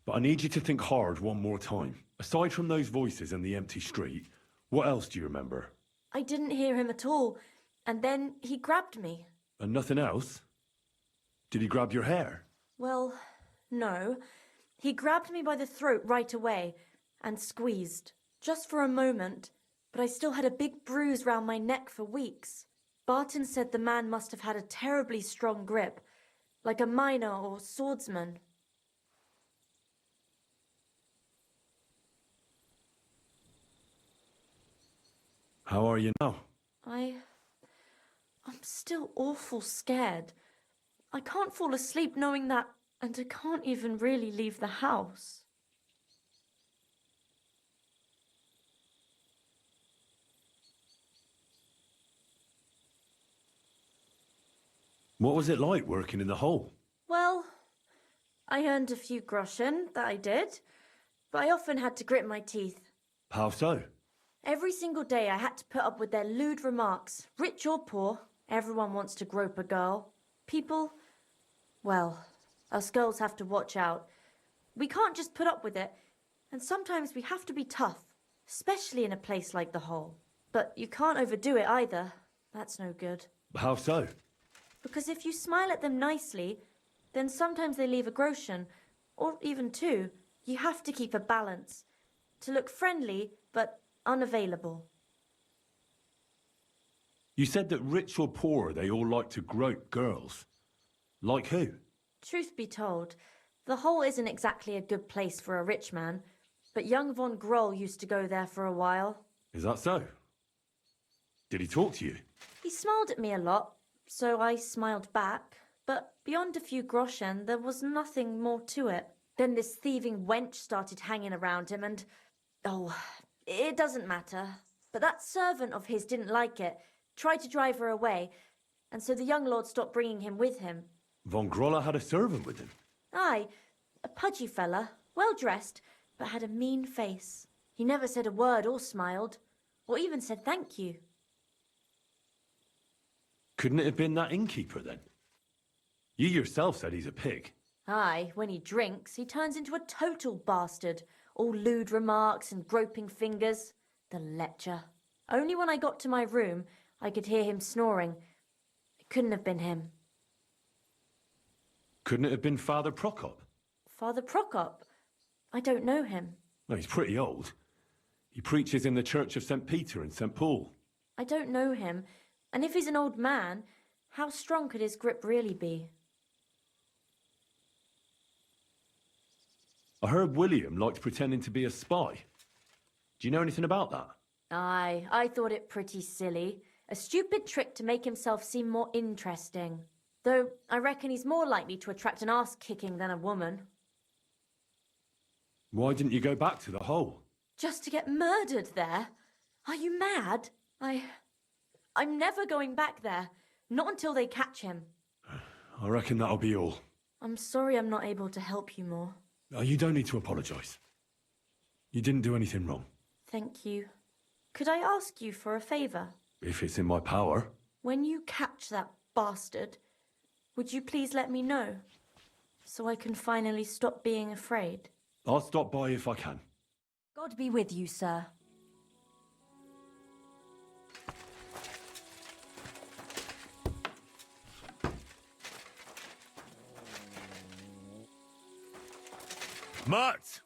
But I need you to think hard one more time. Aside from those voices and the empty street, what else do you remember?
I didn't hear him at all, and then he grabbed me.
And nothing else? Did he grab your hair?
Well, no. He grabbed me by the throat right away and squeezed. Just for a moment, but I still had a big bruise round my neck for weeks. Barton said the man must have had a terribly strong grip, like a miner or swordsman.
How are you now?
I'm still awful scared. I can't fall asleep knowing that, and I can't even really leave the house.
What was it like working in the hole?
Well, I earned a few groschen, that I did, but I often had to grit my teeth.
How so?
Every single day I had to put up with their lewd remarks. Rich or poor, everyone wants to grope a girl. People, well, us girls have to watch out. We can't just put up with it, and sometimes we have to be tough, especially in a place like the hole. But you can't overdo it either. That's no good.
How so?
Because if you smile at them nicely, then sometimes they leave a groschen, or even two. You have to keep a balance. To look friendly, but unavailable.
You said that rich or poor, they all like to grope girls. Like who?
Truth be told, the hole isn't exactly a good place for a rich man, but young von Groll used to go there for a while.
Is that so? Did he talk to you?
He smiled at me a lot, so I smiled back, but beyond a few groschen, there was nothing more to it. Then this thieving wench started hanging around him and... oh, it doesn't matter. But that servant of his didn't like it, tried to drive her away, and so the young lord stopped bringing him with him.
Von Groller had a servant with him?
Aye, A pudgy fella, well dressed, but had a mean face. He never said a word or smiled, or even said thank you.
Couldn't it have been that innkeeper then? You yourself said he's a pig.
Aye, when he drinks, he turns into a total bastard. All lewd remarks and groping fingers. The lecher. Only when I got to my room, I could hear him snoring. It couldn't have been him.
Couldn't it have been Father Prokop?
Father Prokop? I don't know him.
Well, he's pretty old. He preaches in the Church of St. Peter and St. Paul.
I don't know him. And if he's an old man, how strong could his grip really be?
I heard William liked pretending to be a spy. Do you know anything about that?
Aye, I thought it pretty silly. A stupid trick to make himself seem more interesting. Though I reckon he's more likely to attract an ass-kicking than a woman.
Why didn't you go back to the hole?
Just to get murdered there? Are you mad? I'm never going back there. Not until they catch him.
I reckon that'll be all.
I'm sorry I'm not able to help you more.
Oh, you don't need to apologise. You didn't do anything wrong.
Thank you. Could I ask you for a favour?
If it's in my power.
When you catch that bastard, would you please let me know? So I can finally stop being afraid.
I'll stop by if I can.
God be with you, sir.
Mart!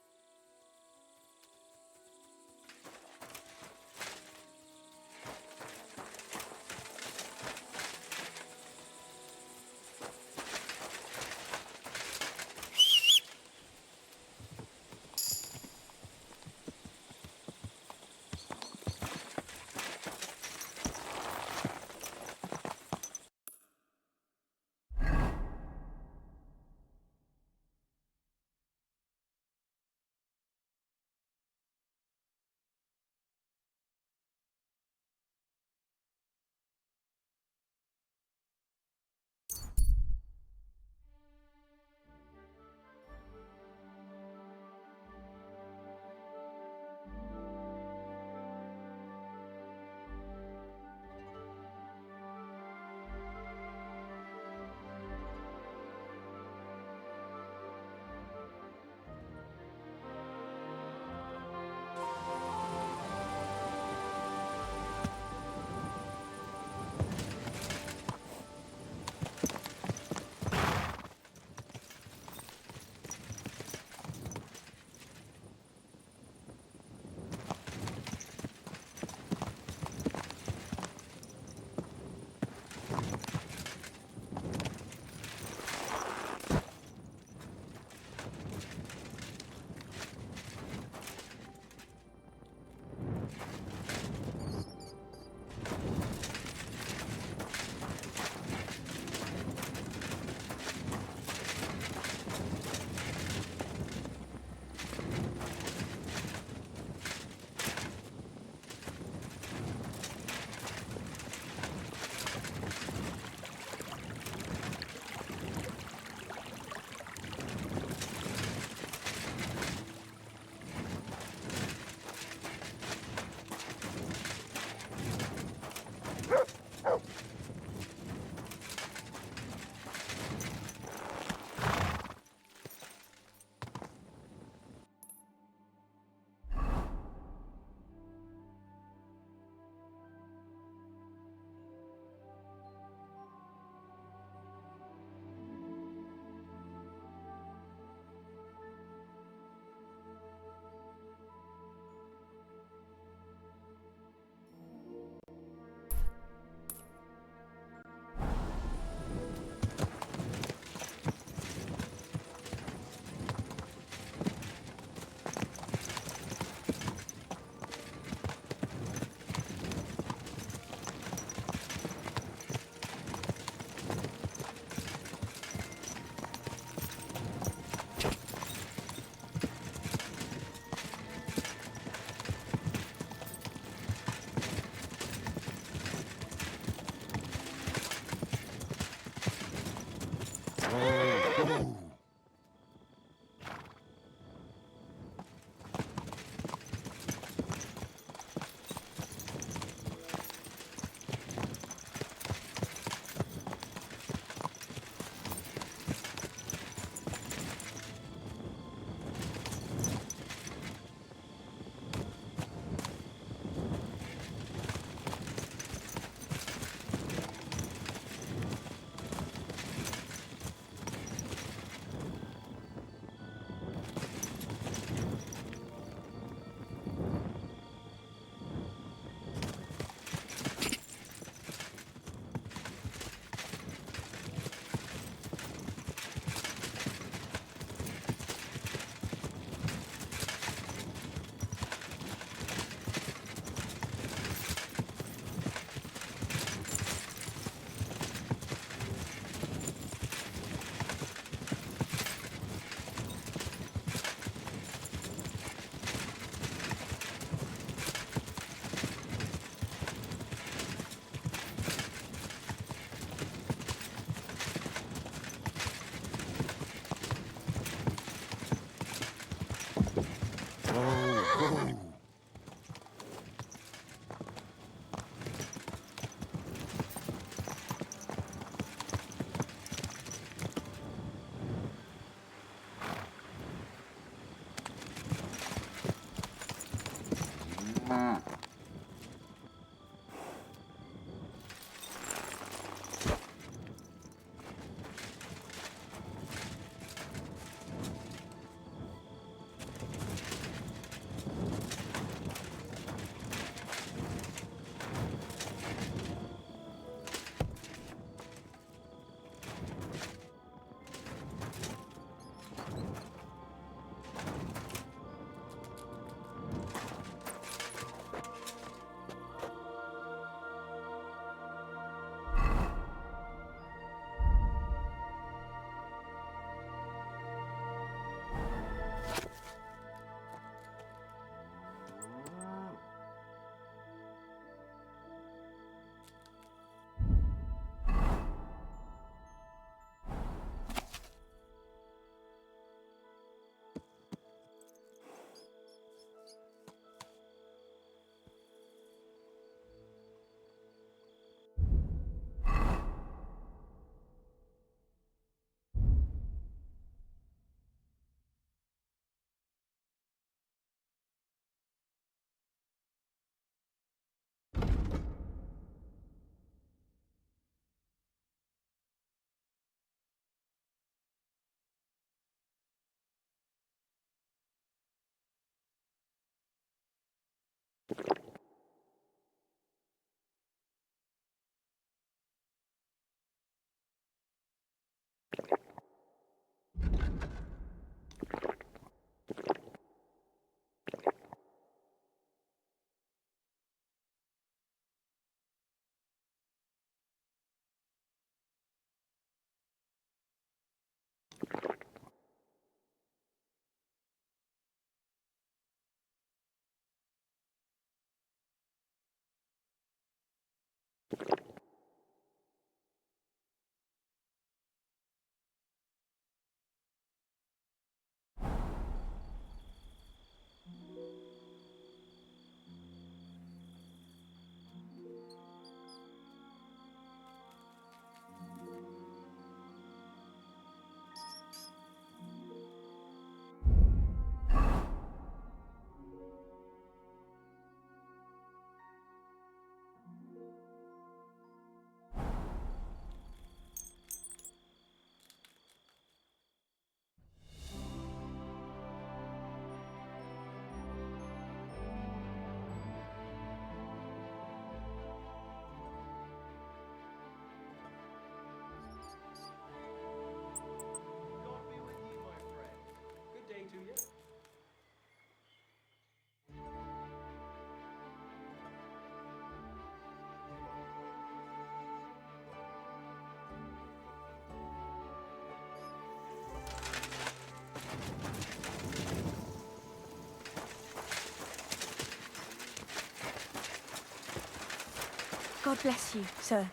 God bless you, sir.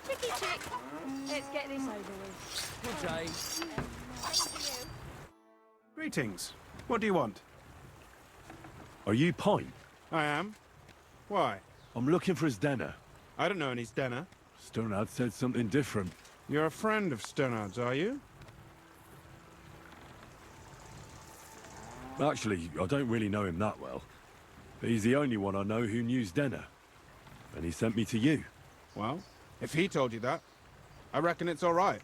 Chicky chick. Let's get this over with.
Good day.
Thank you.
Greetings. What do you want?
Are you Pine?
I am. Why?
I'm looking for Zdena.
I don't know any Stena.
Sternad said something different.
You're a friend of Sternard's, are you?
Actually, I don't really know him that well. But he's the only one I know who knew Zdena. And he sent me to you.
Well, if he told you that, I reckon it's all right.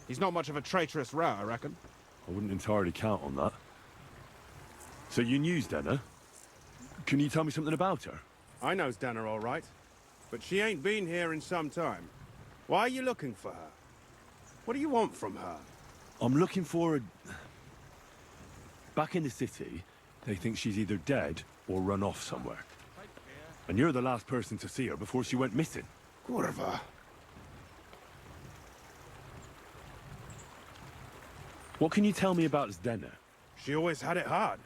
He's not much of a traitorous rat, I reckon.
I wouldn't entirely count on that. So you knew Zdena? Can you tell me something about her?
I know Zdena all right, but she ain't been here in some time. Why are you looking for her? What do you want from her?
I'm looking for a... Back in the city, they think she's either dead or run off somewhere. And you're the last person to see her before she went missing.
Kurva.
What can you tell me about Zdena?
She always had it hard.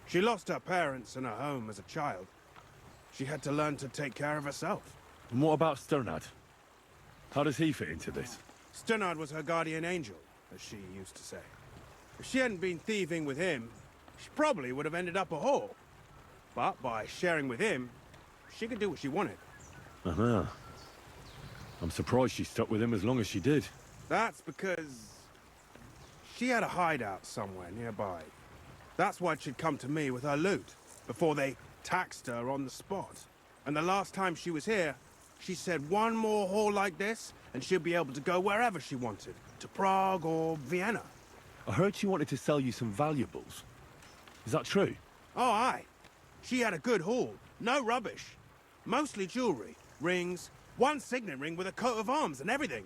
She lost her parents and her home as a child. She had to learn to take care of herself.
And what about Sternad? How does he fit into this?
Sternard was her guardian angel, as she used to say. If she hadn't been thieving with him, she probably would have ended up a whore. But by sharing with him, she could do what she wanted.
Uh-huh. I'm surprised she stuck with him as long as she did.
That's because she had a hideout somewhere nearby. That's why she'd come to me with her loot, before they taxed her on the spot. And the last time she was here, she said one more haul like this, and she'd be able to go wherever she wanted. To Prague or Vienna.
I heard she wanted to sell you some valuables. Is that true?
Oh, aye. She had a good haul. No rubbish. Mostly jewelry, rings, one signet ring with a coat of arms and everything.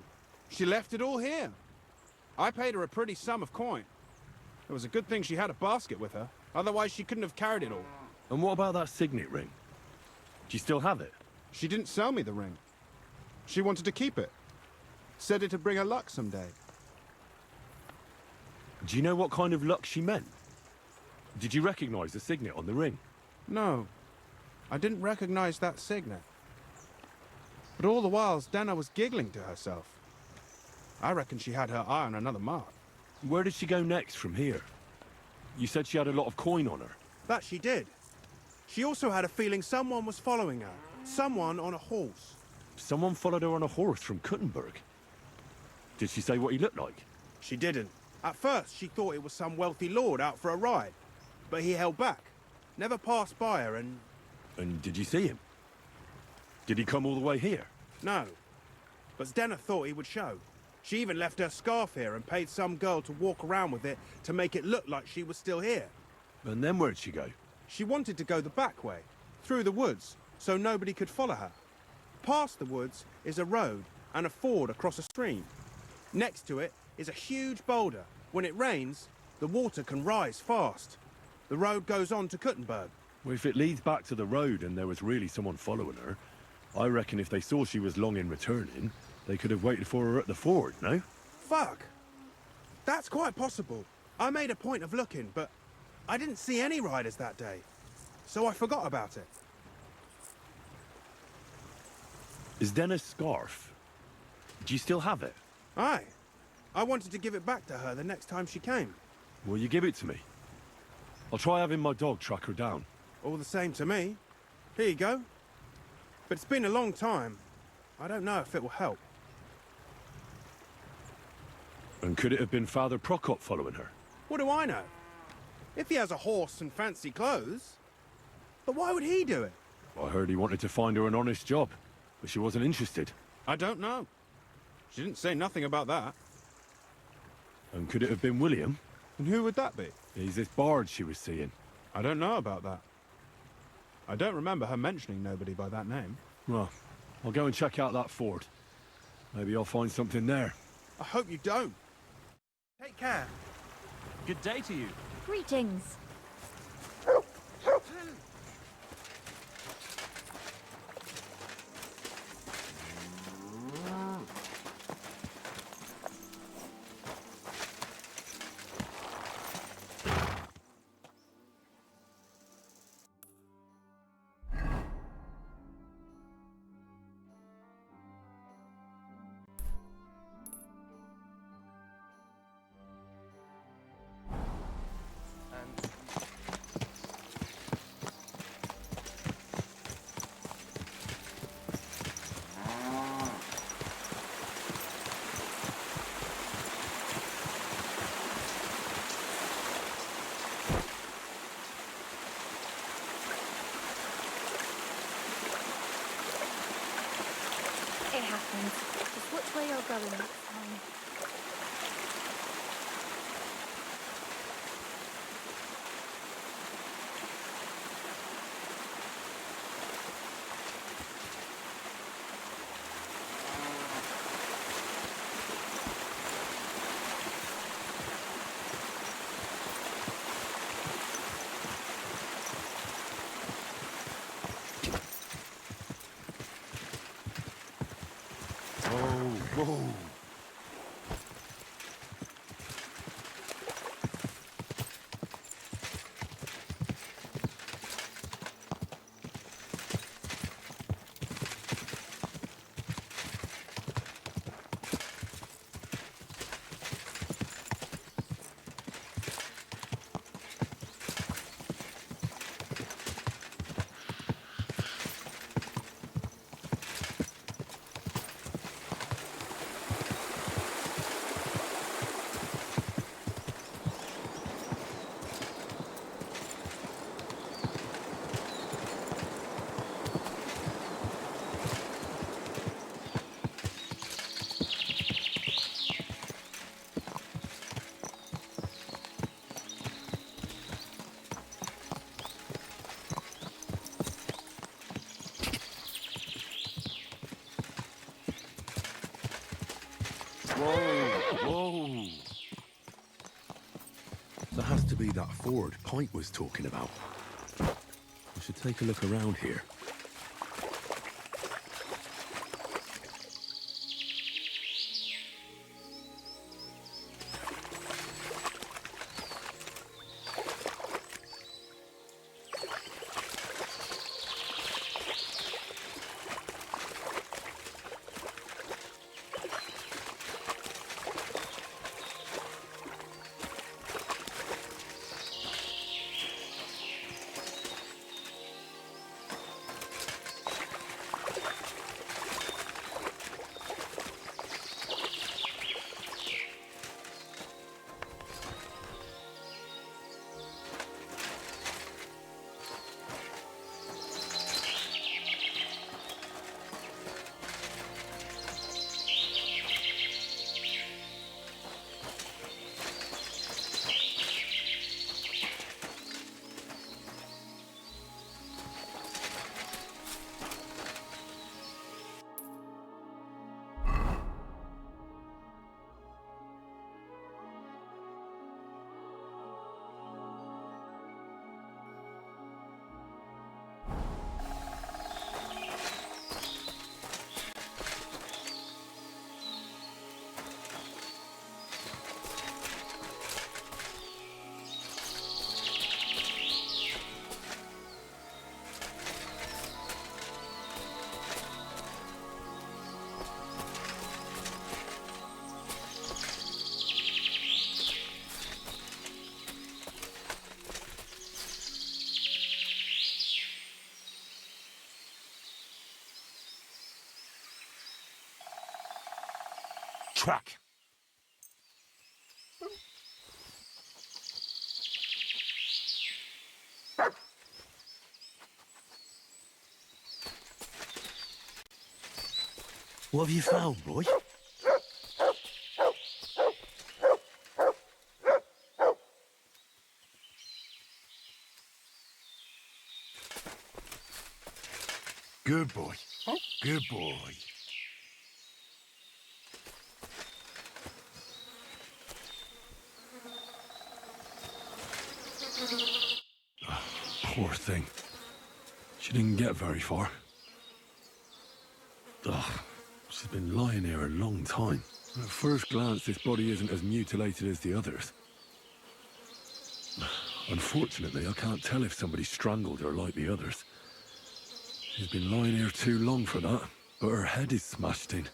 She left it all here. I paid her a pretty sum of coin. It was a good thing she had a basket with her. Otherwise, she couldn't have carried it all.
And what about that signet ring? Do you still have it?
She didn't sell me the ring. She wanted to keep it. Said it'd bring her luck someday.
Do you know what kind of luck she meant? Did you recognize the signet on the ring?
No. I didn't recognize that signet. But all the while, Zdena was giggling to herself. I reckon she had her eye on another mark.
Where did she go next from here? You said she had a lot of coin on her.
That she did. She also had a feeling someone was following her. Someone on a horse.
Someone followed her on a horse from Kuttenberg. Did she say what he looked like?
She didn't. At first, she thought it was some wealthy lord out for a ride. But he held back. Never passed by her and...
And did you see him? Did he come all the way here?
No. But Zdena thought he would show. She even left her scarf here and paid some girl to walk around with it to make it look like she was still here.
And then where'd she go?
She wanted to go the back way, through the woods, so nobody could follow her. Past the woods is a road and a ford across a stream. Next to it is a huge boulder. When it rains, the water can rise fast. The road goes on to Kuttenberg.
Well, if it leads back to the road and there was really someone following her, I reckon if they saw she was long in returning, they could have waited for her at the ford, no?
Fuck! That's quite possible. I made a point of looking, but I didn't see any riders that day. So I forgot about it.
Is Dena's scarf? Do you still have it?
Aye. I wanted to give it back to her the next time she came.
Will you give it to me? I'll try having my dog track her down.
All the same to me. Here you go. But it's been a long time. I don't know if it will help.
And could it have been Father Prokop following her?
What do I know? If he has a horse and fancy clothes. But why would he do it?
I heard he wanted to find her an honest job, but she wasn't interested.
I don't know. She didn't say nothing about that.
And could it have been William?
And who would that be?
He's this bard she was seeing.
I don't know about that. I don't remember her mentioning nobody by that name.
Well, I'll go and check out that fort. Maybe I'll find something there.
I hope you don't. Take care.
Good day to you.
Greetings.
And just watch where you're going next time.
Whoa. Whoa.
That has to be that ford Pint was talking about. We should take a look around here.
Track.
What have you found, boy?
Good boy. Good boy. Poor thing. She didn't get very far. Ugh, she's been lying here a long time. At first glance, this body isn't as mutilated as the others. Unfortunately, I can't tell if somebody strangled her like the others. She's been lying here too long for that, but her head is smashed in.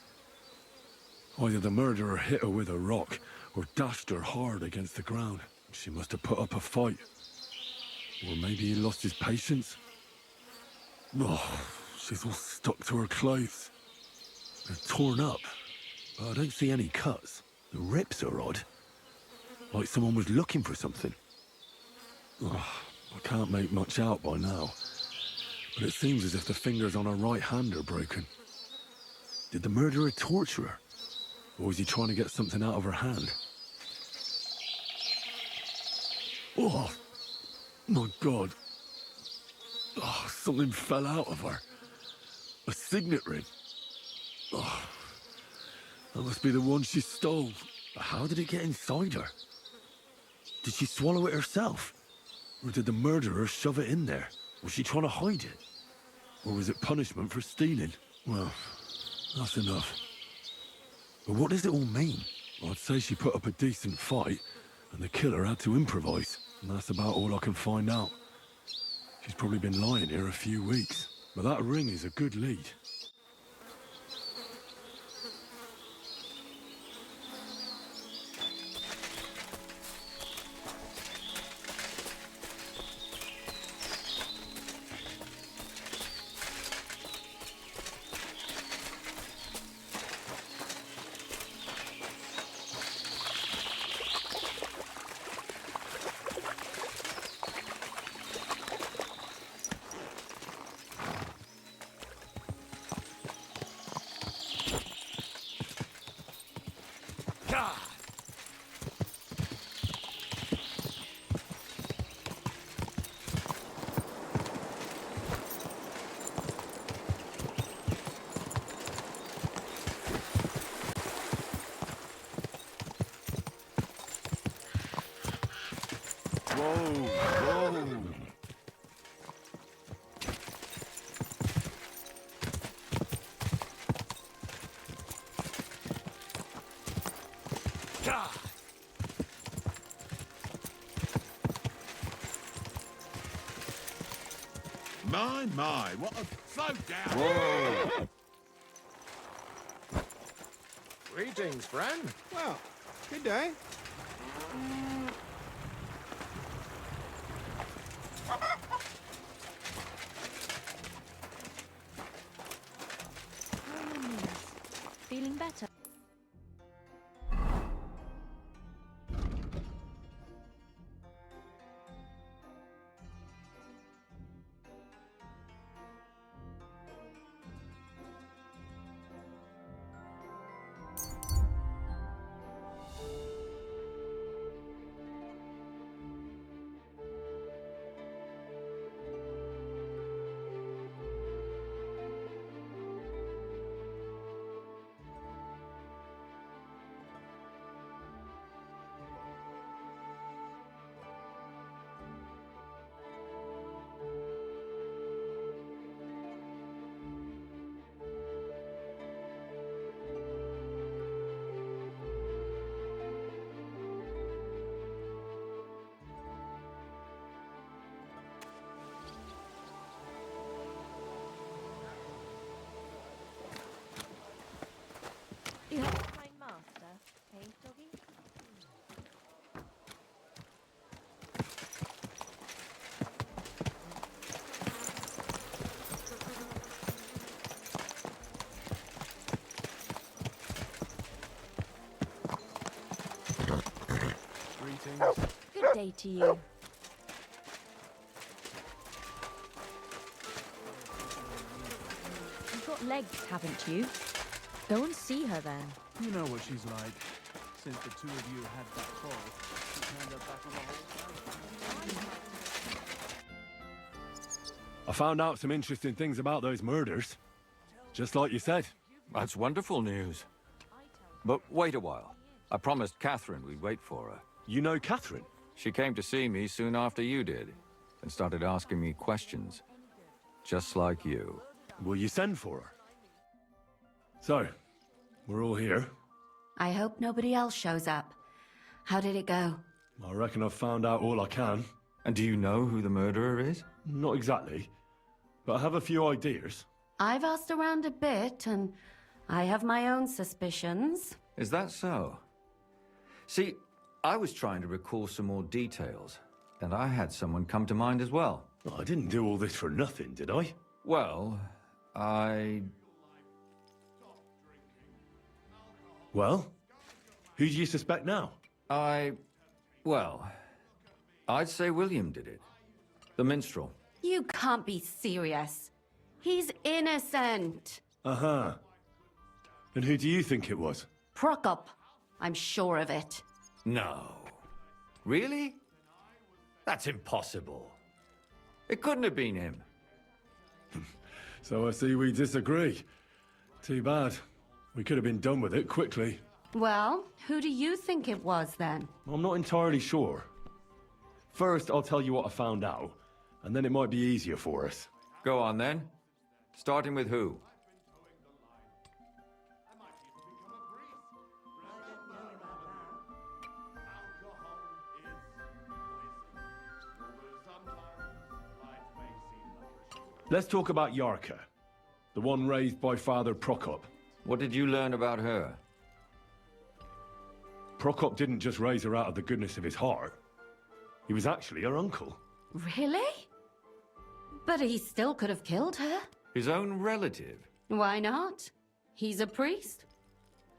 Either the murderer hit her with a rock, or dashed her hard against the ground. She must have put up a fight. Or maybe he lost his patience. Oh, she's all stuck to her clothes. They're torn up, but I don't see any cuts. The rips are odd. Like someone was looking for something. Oh, I can't make much out by now. But it seems as if the fingers on her right hand are broken. Did the murderer torture her? Or was he trying to get something out of her hand? Oh, my God. Oh, something fell out of her. A signet ring. Oh, that must be the one she stole. How did it get inside her? Did she swallow it herself? Or did the murderer shove it in there? Was she trying to hide it? Or was it punishment for stealing? Well, that's enough. But what does it all mean? I'd say she put up a decent fight, and the killer had to improvise. And that's about all I can find out. She's probably been lying here a few weeks. But that ring is a good lead.
My, what a... Slow down!
Whoa! Greetings, friend.
Well, good day.
Feeling better? You have a kind master, eh, doggy?
Greetings.
Good day to you. You've got legs, haven't you? Go and see her then.
You know what she's like. Since the two of you had that fall, she turned her back on the whole family.
I found out some interesting things about those murders. Just like you said.
That's wonderful news. But wait a while. I promised Catherine we'd wait for her.
You know Catherine?
She came to see me soon after you did, and started asking me questions. Just like you.
Will you send for her? So, we're all here.
I hope nobody else shows up. How did it go?
I reckon I've found out all I can.
And do you know who the murderer is?
Not exactly, but I have a few ideas.
I've asked around a bit, and I have my own suspicions.
Is that so? See, I was trying to recall some more details, and I had someone come to mind as well.
I didn't do all this for nothing, did I?
Well,
Well? Who do you suspect now?
Well, I'd say William did it. The minstrel.
You can't be serious. He's innocent.
Uh-huh. And who do you think it was?
Prokop. I'm sure of it.
No. Really? That's impossible. It couldn't have been him.
So I see we disagree. Too bad. We could have been done with it quickly.
Well, who do you think it was then?
I'm not entirely sure. First, I'll tell you what I found out, and then it might be easier for us.
Go on then. Starting with who?
Let's talk about Yarka, the one raised by Father Prokop.
What did you learn about her?
Prokop didn't just raise her out of the goodness of his heart. He was actually her uncle.
Really? But he still could have killed her.
His own relative?
Why not? He's a priest.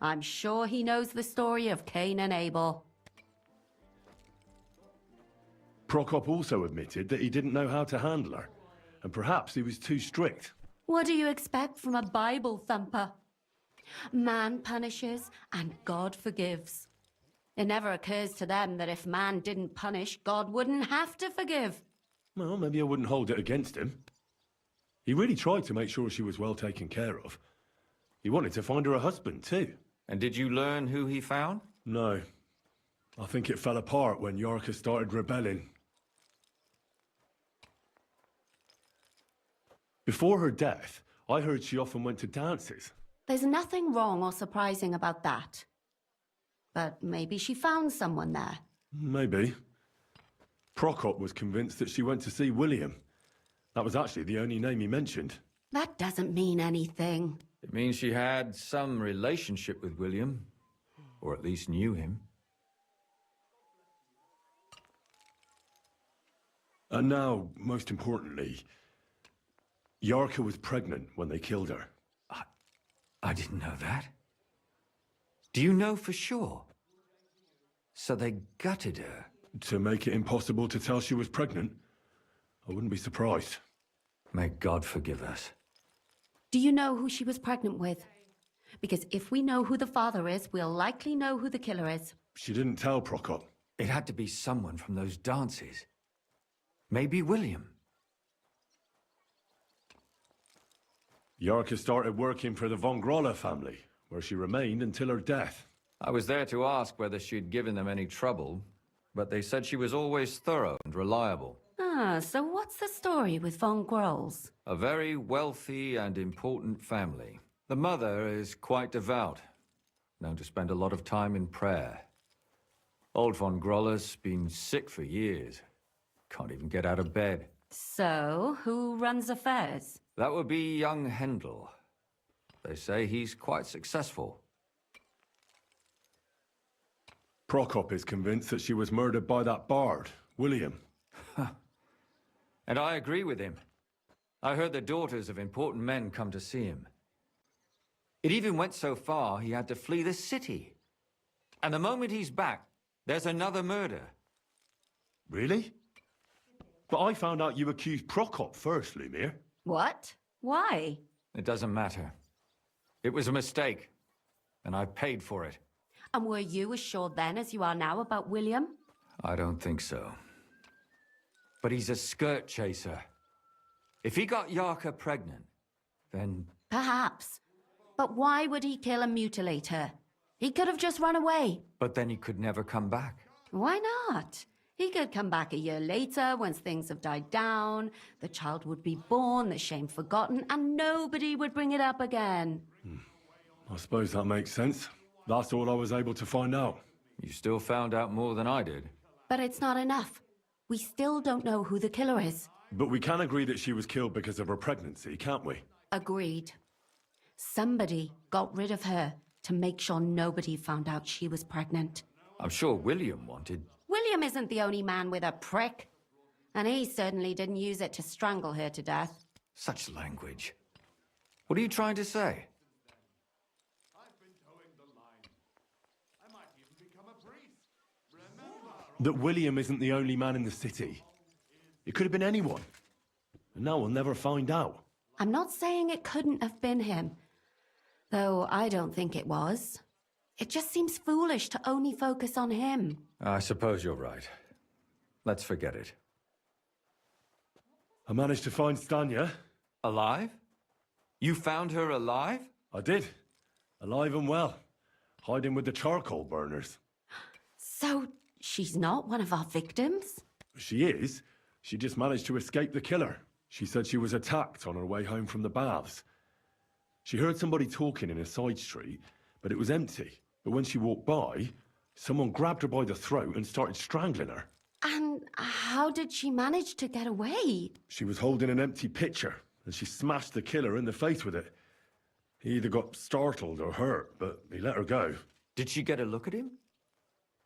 I'm sure he knows the story of Cain and Abel.
Prokop also admitted that he didn't know how to handle her, and perhaps he was too strict.
What do you expect from a Bible thumper? Man punishes and God forgives. It never occurs to them that if man didn't punish, God wouldn't have to forgive.
Well, maybe I wouldn't hold it against him. He really tried to make sure she was well taken care of. He wanted to find her a husband, too.
And did you learn who he found?
No. I think it fell apart when Yarka started rebelling. Before her death, I heard she often went to dances.
There's nothing wrong or surprising about that. But maybe she found someone there.
Maybe. Prokop was convinced that she went to see William. That was actually the only name he mentioned.
That doesn't mean anything.
It means she had some relationship with William, or at least knew him.
And now, most importantly, Yarka was pregnant when they killed her.
I didn't know that. Do you know for sure? So they gutted her?
To make it impossible to tell she was pregnant? I wouldn't be surprised.
May God forgive us.
Do you know who she was pregnant with? Because if we know who the father is, we'll likely know who the killer is.
She didn't tell Prokop.
It had to be someone from those dances. Maybe William.
Yarka started working for the von Groller family, where she remained until her death.
I was there to ask whether she'd given them any trouble, but they said she was always thorough and reliable.
Ah, so what's the story with von Grolls?
A very wealthy and important family. The mother is quite devout, known to spend a lot of time in prayer. Old von Groller's been sick for years. Can't even get out of bed.
So, who runs affairs?
That would be young Hendel. They say he's quite successful.
Prokop is convinced that she was murdered by that bard, William.
And I agree with him. I heard the daughters of important men come to see him. It even went so far he had to flee the city. And the moment he's back, there's another murder.
Really? But I found out you accused Prokop first, Lumir.
What? Why?
It doesn't matter. It was a mistake, and I paid for it.
And were you as sure then as you are now about William?
I don't think so. But he's a skirt chaser. If he got Yarka pregnant, then...
Perhaps. But why would he kill and mutilate her? He could have just run away.
But then he could never come back.
Why not? He could come back a year later, once things have died down, the child would be born, the shame forgotten, and nobody would bring it up again.
I suppose that makes sense. That's all I was able to find out.
You still found out more than I did.
But it's not enough. We still don't know who the killer is.
But we can agree that she was killed because of her pregnancy, can't we?
Agreed. Somebody got rid of her to make sure nobody found out she was pregnant.
I'm sure William wanted...
William isn't the only man with a prick. And he certainly didn't use it to strangle her to death.
Such language. What are you trying to say?
That William isn't the only man in the city. It could have been anyone. And now we'll never find out.
I'm not saying it couldn't have been him. Though I don't think it was. It just seems foolish to only focus on him.
I suppose you're right. Let's forget it.
I managed to find Stanya.
Alive? You found her alive?
I did. Alive and well. Hiding with the charcoal burners.
So, she's not one of our victims?
She is. She just managed to escape the killer. She said she was attacked on her way home from the baths. She heard somebody talking in a side street, but it was empty. But when she walked by, someone grabbed her by the throat and started strangling her.
And how did she manage to get away?
She was holding an empty pitcher, and she smashed the killer in the face with it. He either got startled or hurt, but he let her go.
Did she get a look at him?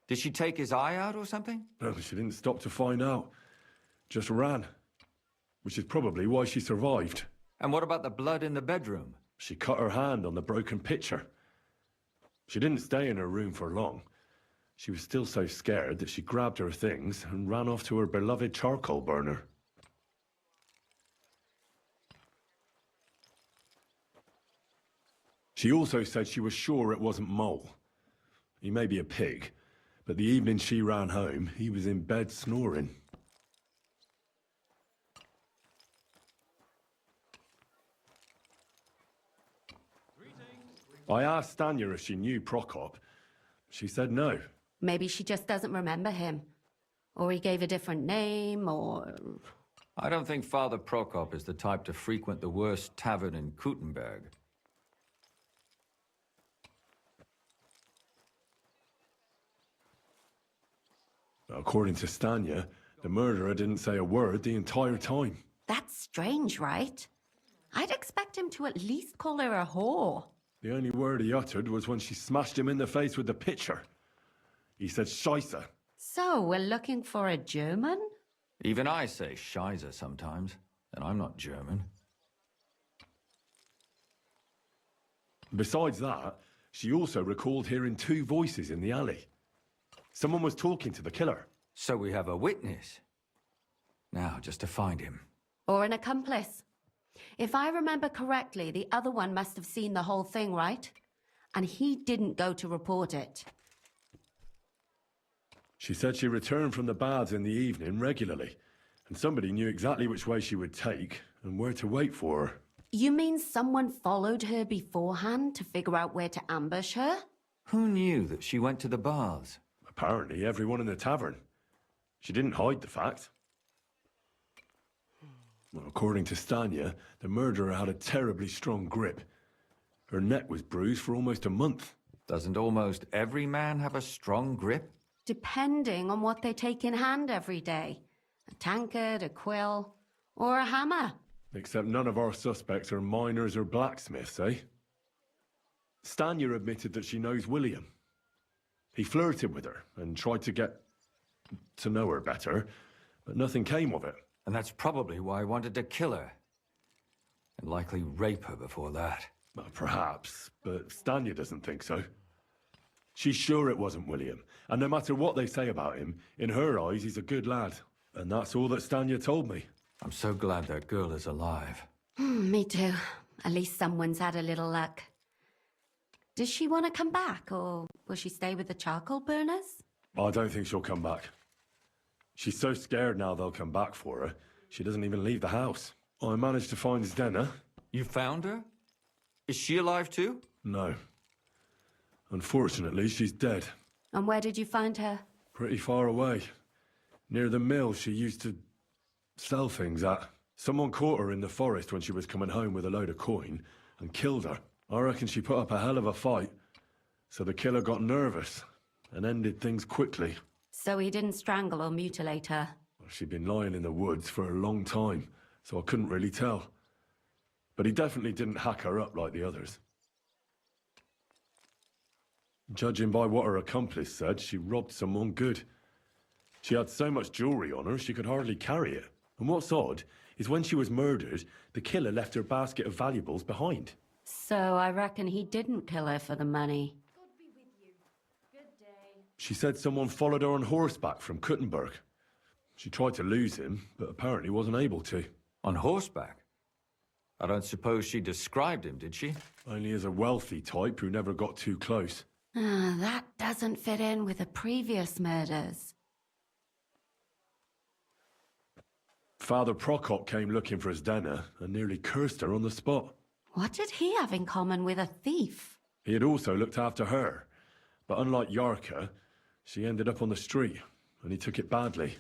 Did she take his eye out or something?
No, she didn't stop to find out. Just ran. Which is probably why she survived.
And what about the blood in the bedroom?
She cut her hand on the broken pitcher. She didn't stay in her room for long. She was still so scared that she grabbed her things and ran off to her beloved charcoal burner. She also said she was sure it wasn't Mole. He may be a pig, but the evening she ran home, he was in bed snoring. I asked Stanya if she knew Prokop. She said no.
Maybe she just doesn't remember him. Or he gave a different name, or...
I don't think Father Prokop is the type to frequent the worst tavern in Kuttenberg.
According to Stanya, the murderer didn't say a word the entire time.
That's strange, right? I'd expect him to at least call her a whore.
The only word he uttered was when she smashed him in the face with the pitcher. He said Scheisse.
So, we're looking for a German?
Even I say Scheiße sometimes, and I'm not German.
Besides that, she also recalled hearing two voices in the alley. Someone was talking to the killer.
So we have a witness. Now, just to find him.
Or an accomplice. If I remember correctly, the other one must have seen the whole thing, right? And he didn't go to report it.
She said she returned from the baths in the evening regularly, and somebody knew exactly which way she would take and where to wait for her.
You mean someone followed her beforehand to figure out where to ambush her?
Who knew that she went to the baths?
Apparently everyone in the tavern. She didn't hide the fact. Well, according to Stanya, the murderer had a terribly strong grip. Her neck was bruised for almost a month.
Doesn't almost every man have a strong grip?
Depending on what they take in hand every day. A tankard, a quill, or a hammer.
Except none of our suspects are miners or blacksmiths, eh? Stanya admitted that she knows William. He flirted with her and tried to get to know her better, but nothing came of it.
And that's probably why I wanted to kill her. And likely rape her before that.
Well, perhaps, but Stanya doesn't think so. She's sure it wasn't William, and no matter what they say about him, in her eyes he's a good lad. And that's all that Stanya told me.
I'm so glad that girl is alive.
Me too. At least someone's had a little luck. Does she want to come back, or will she stay with the charcoal burners?
I don't think she'll come back. She's so scared now they'll come back for her, she doesn't even leave the house. I managed to find Zdena.
You found her? Is she alive too?
No. Unfortunately, she's dead.
And where did you find her?
Pretty far away. Near the mill she used to sell things at. Someone caught her in the forest when she was coming home with a load of coin and killed her. I reckon she put up a hell of a fight. So the killer got nervous and ended things quickly.
So he didn't strangle or mutilate her?
She'd been lying in the woods for a long time, so I couldn't really tell. But he definitely didn't hack her up like the others. Judging by what her accomplice said, she robbed someone good. She had so much jewelry on her, she could hardly carry it. And what's odd is when she was murdered, the killer left her basket of valuables behind.
So I reckon he didn't kill her for the money.
She said someone followed her on horseback from Kuttenberg. She tried to lose him, but apparently wasn't able to.
On horseback? I don't suppose she described him, did she?
Only as a wealthy type who never got too close.
That doesn't fit in with the previous murders.
Father Prokop came looking for Zdena and nearly cursed her on the spot.
What did he have in common with a thief?
He had also looked after her, but unlike Yarka, she ended up on the street, and he took it badly.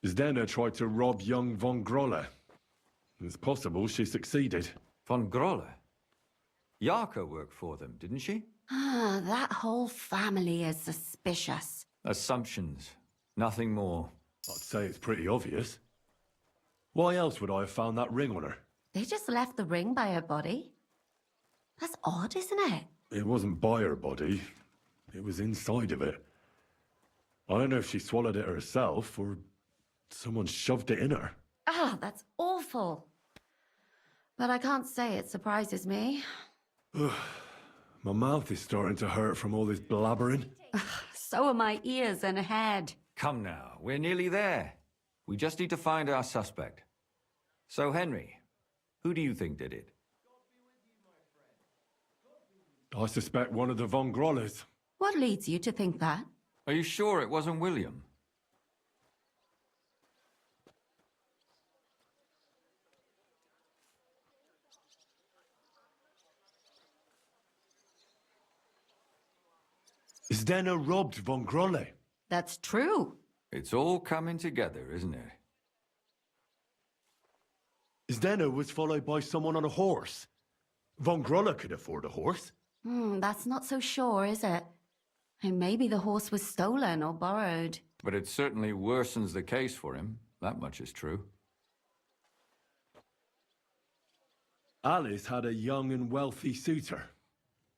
Zdena tried to rob young von Grolle. It's possible she succeeded.
Von Grolle? Yarka worked for them, didn't she?
That whole family is suspicious.
Assumptions. Nothing more.
I'd say it's pretty obvious. Why else would I have found that ring on her?
They just left the ring by her body. That's odd, isn't it?
It wasn't by her body. It was inside of it. I don't know if she swallowed it herself or someone shoved it in her.
That's awful. But I can't say it surprises me.
My mouth is starting to hurt from all this blabbering.
So are my ears and head.
Come now, we're nearly there. We just need to find our suspect. So, Henry, who do you think did it?
I suspect one of the von Grolles.
What leads you to think that?
Are you sure it wasn't William?
Zdena robbed von Grolle.
That's true.
It's all coming together, isn't it?
Zdena was followed by someone on a horse. Von Grolle could afford a horse.
That's not so sure, is it? And maybe the horse was stolen or borrowed.
But it certainly worsens the case for him. That much is true.
Alice had a young and wealthy suitor.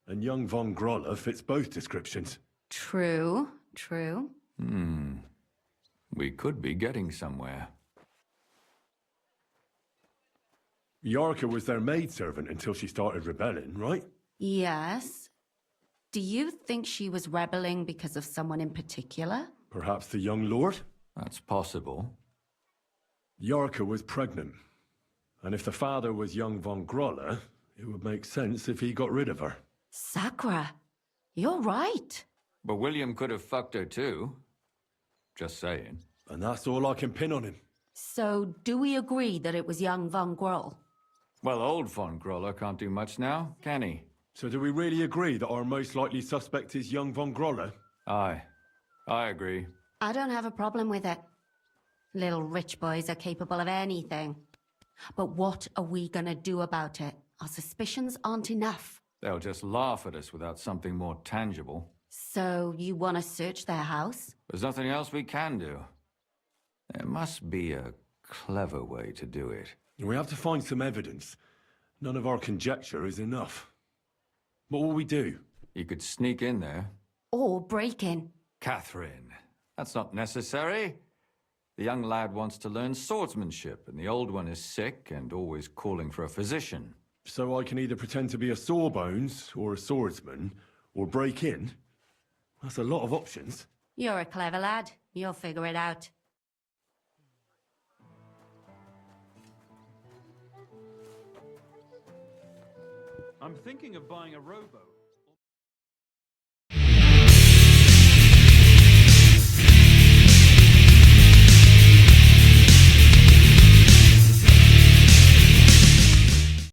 And young von Grolle fits both descriptions.
True, true.
We could be getting somewhere.
Yarka was their maidservant until she started rebelling, right?
Yes. Do you think she was rebelling because of someone in particular?
Perhaps the young lord?
That's possible.
Yarka was pregnant. And if the father was young von Grolle, it would make sense if he got rid of her.
Sakura, you're right.
But William could have fucked her too. Just saying.
And that's all I can pin on him.
So, do we agree that it was young von Groll?
Well, old von Grolle can't do much now, can he?
So do we really agree that our most likely suspect is young von Grolle?
Aye. I agree.
I don't have a problem with it. Little rich boys are capable of anything. But what are we gonna do about it? Our suspicions aren't enough.
They'll just laugh at us without something more tangible.
So, you want to search their house?
There's nothing else we can do. There must be a clever way to do it.
We have to find some evidence. None of our conjecture is enough. What will we do?
You could sneak in there.
Or break in.
Catherine, that's not necessary. The young lad wants to learn swordsmanship, and the old one is sick and always calling for a physician.
So I can either pretend to be a sawbones, or a swordsman, or break in? That's a lot of options.
You're a clever lad. You'll figure it out.
I'm thinking of buying a rowboat.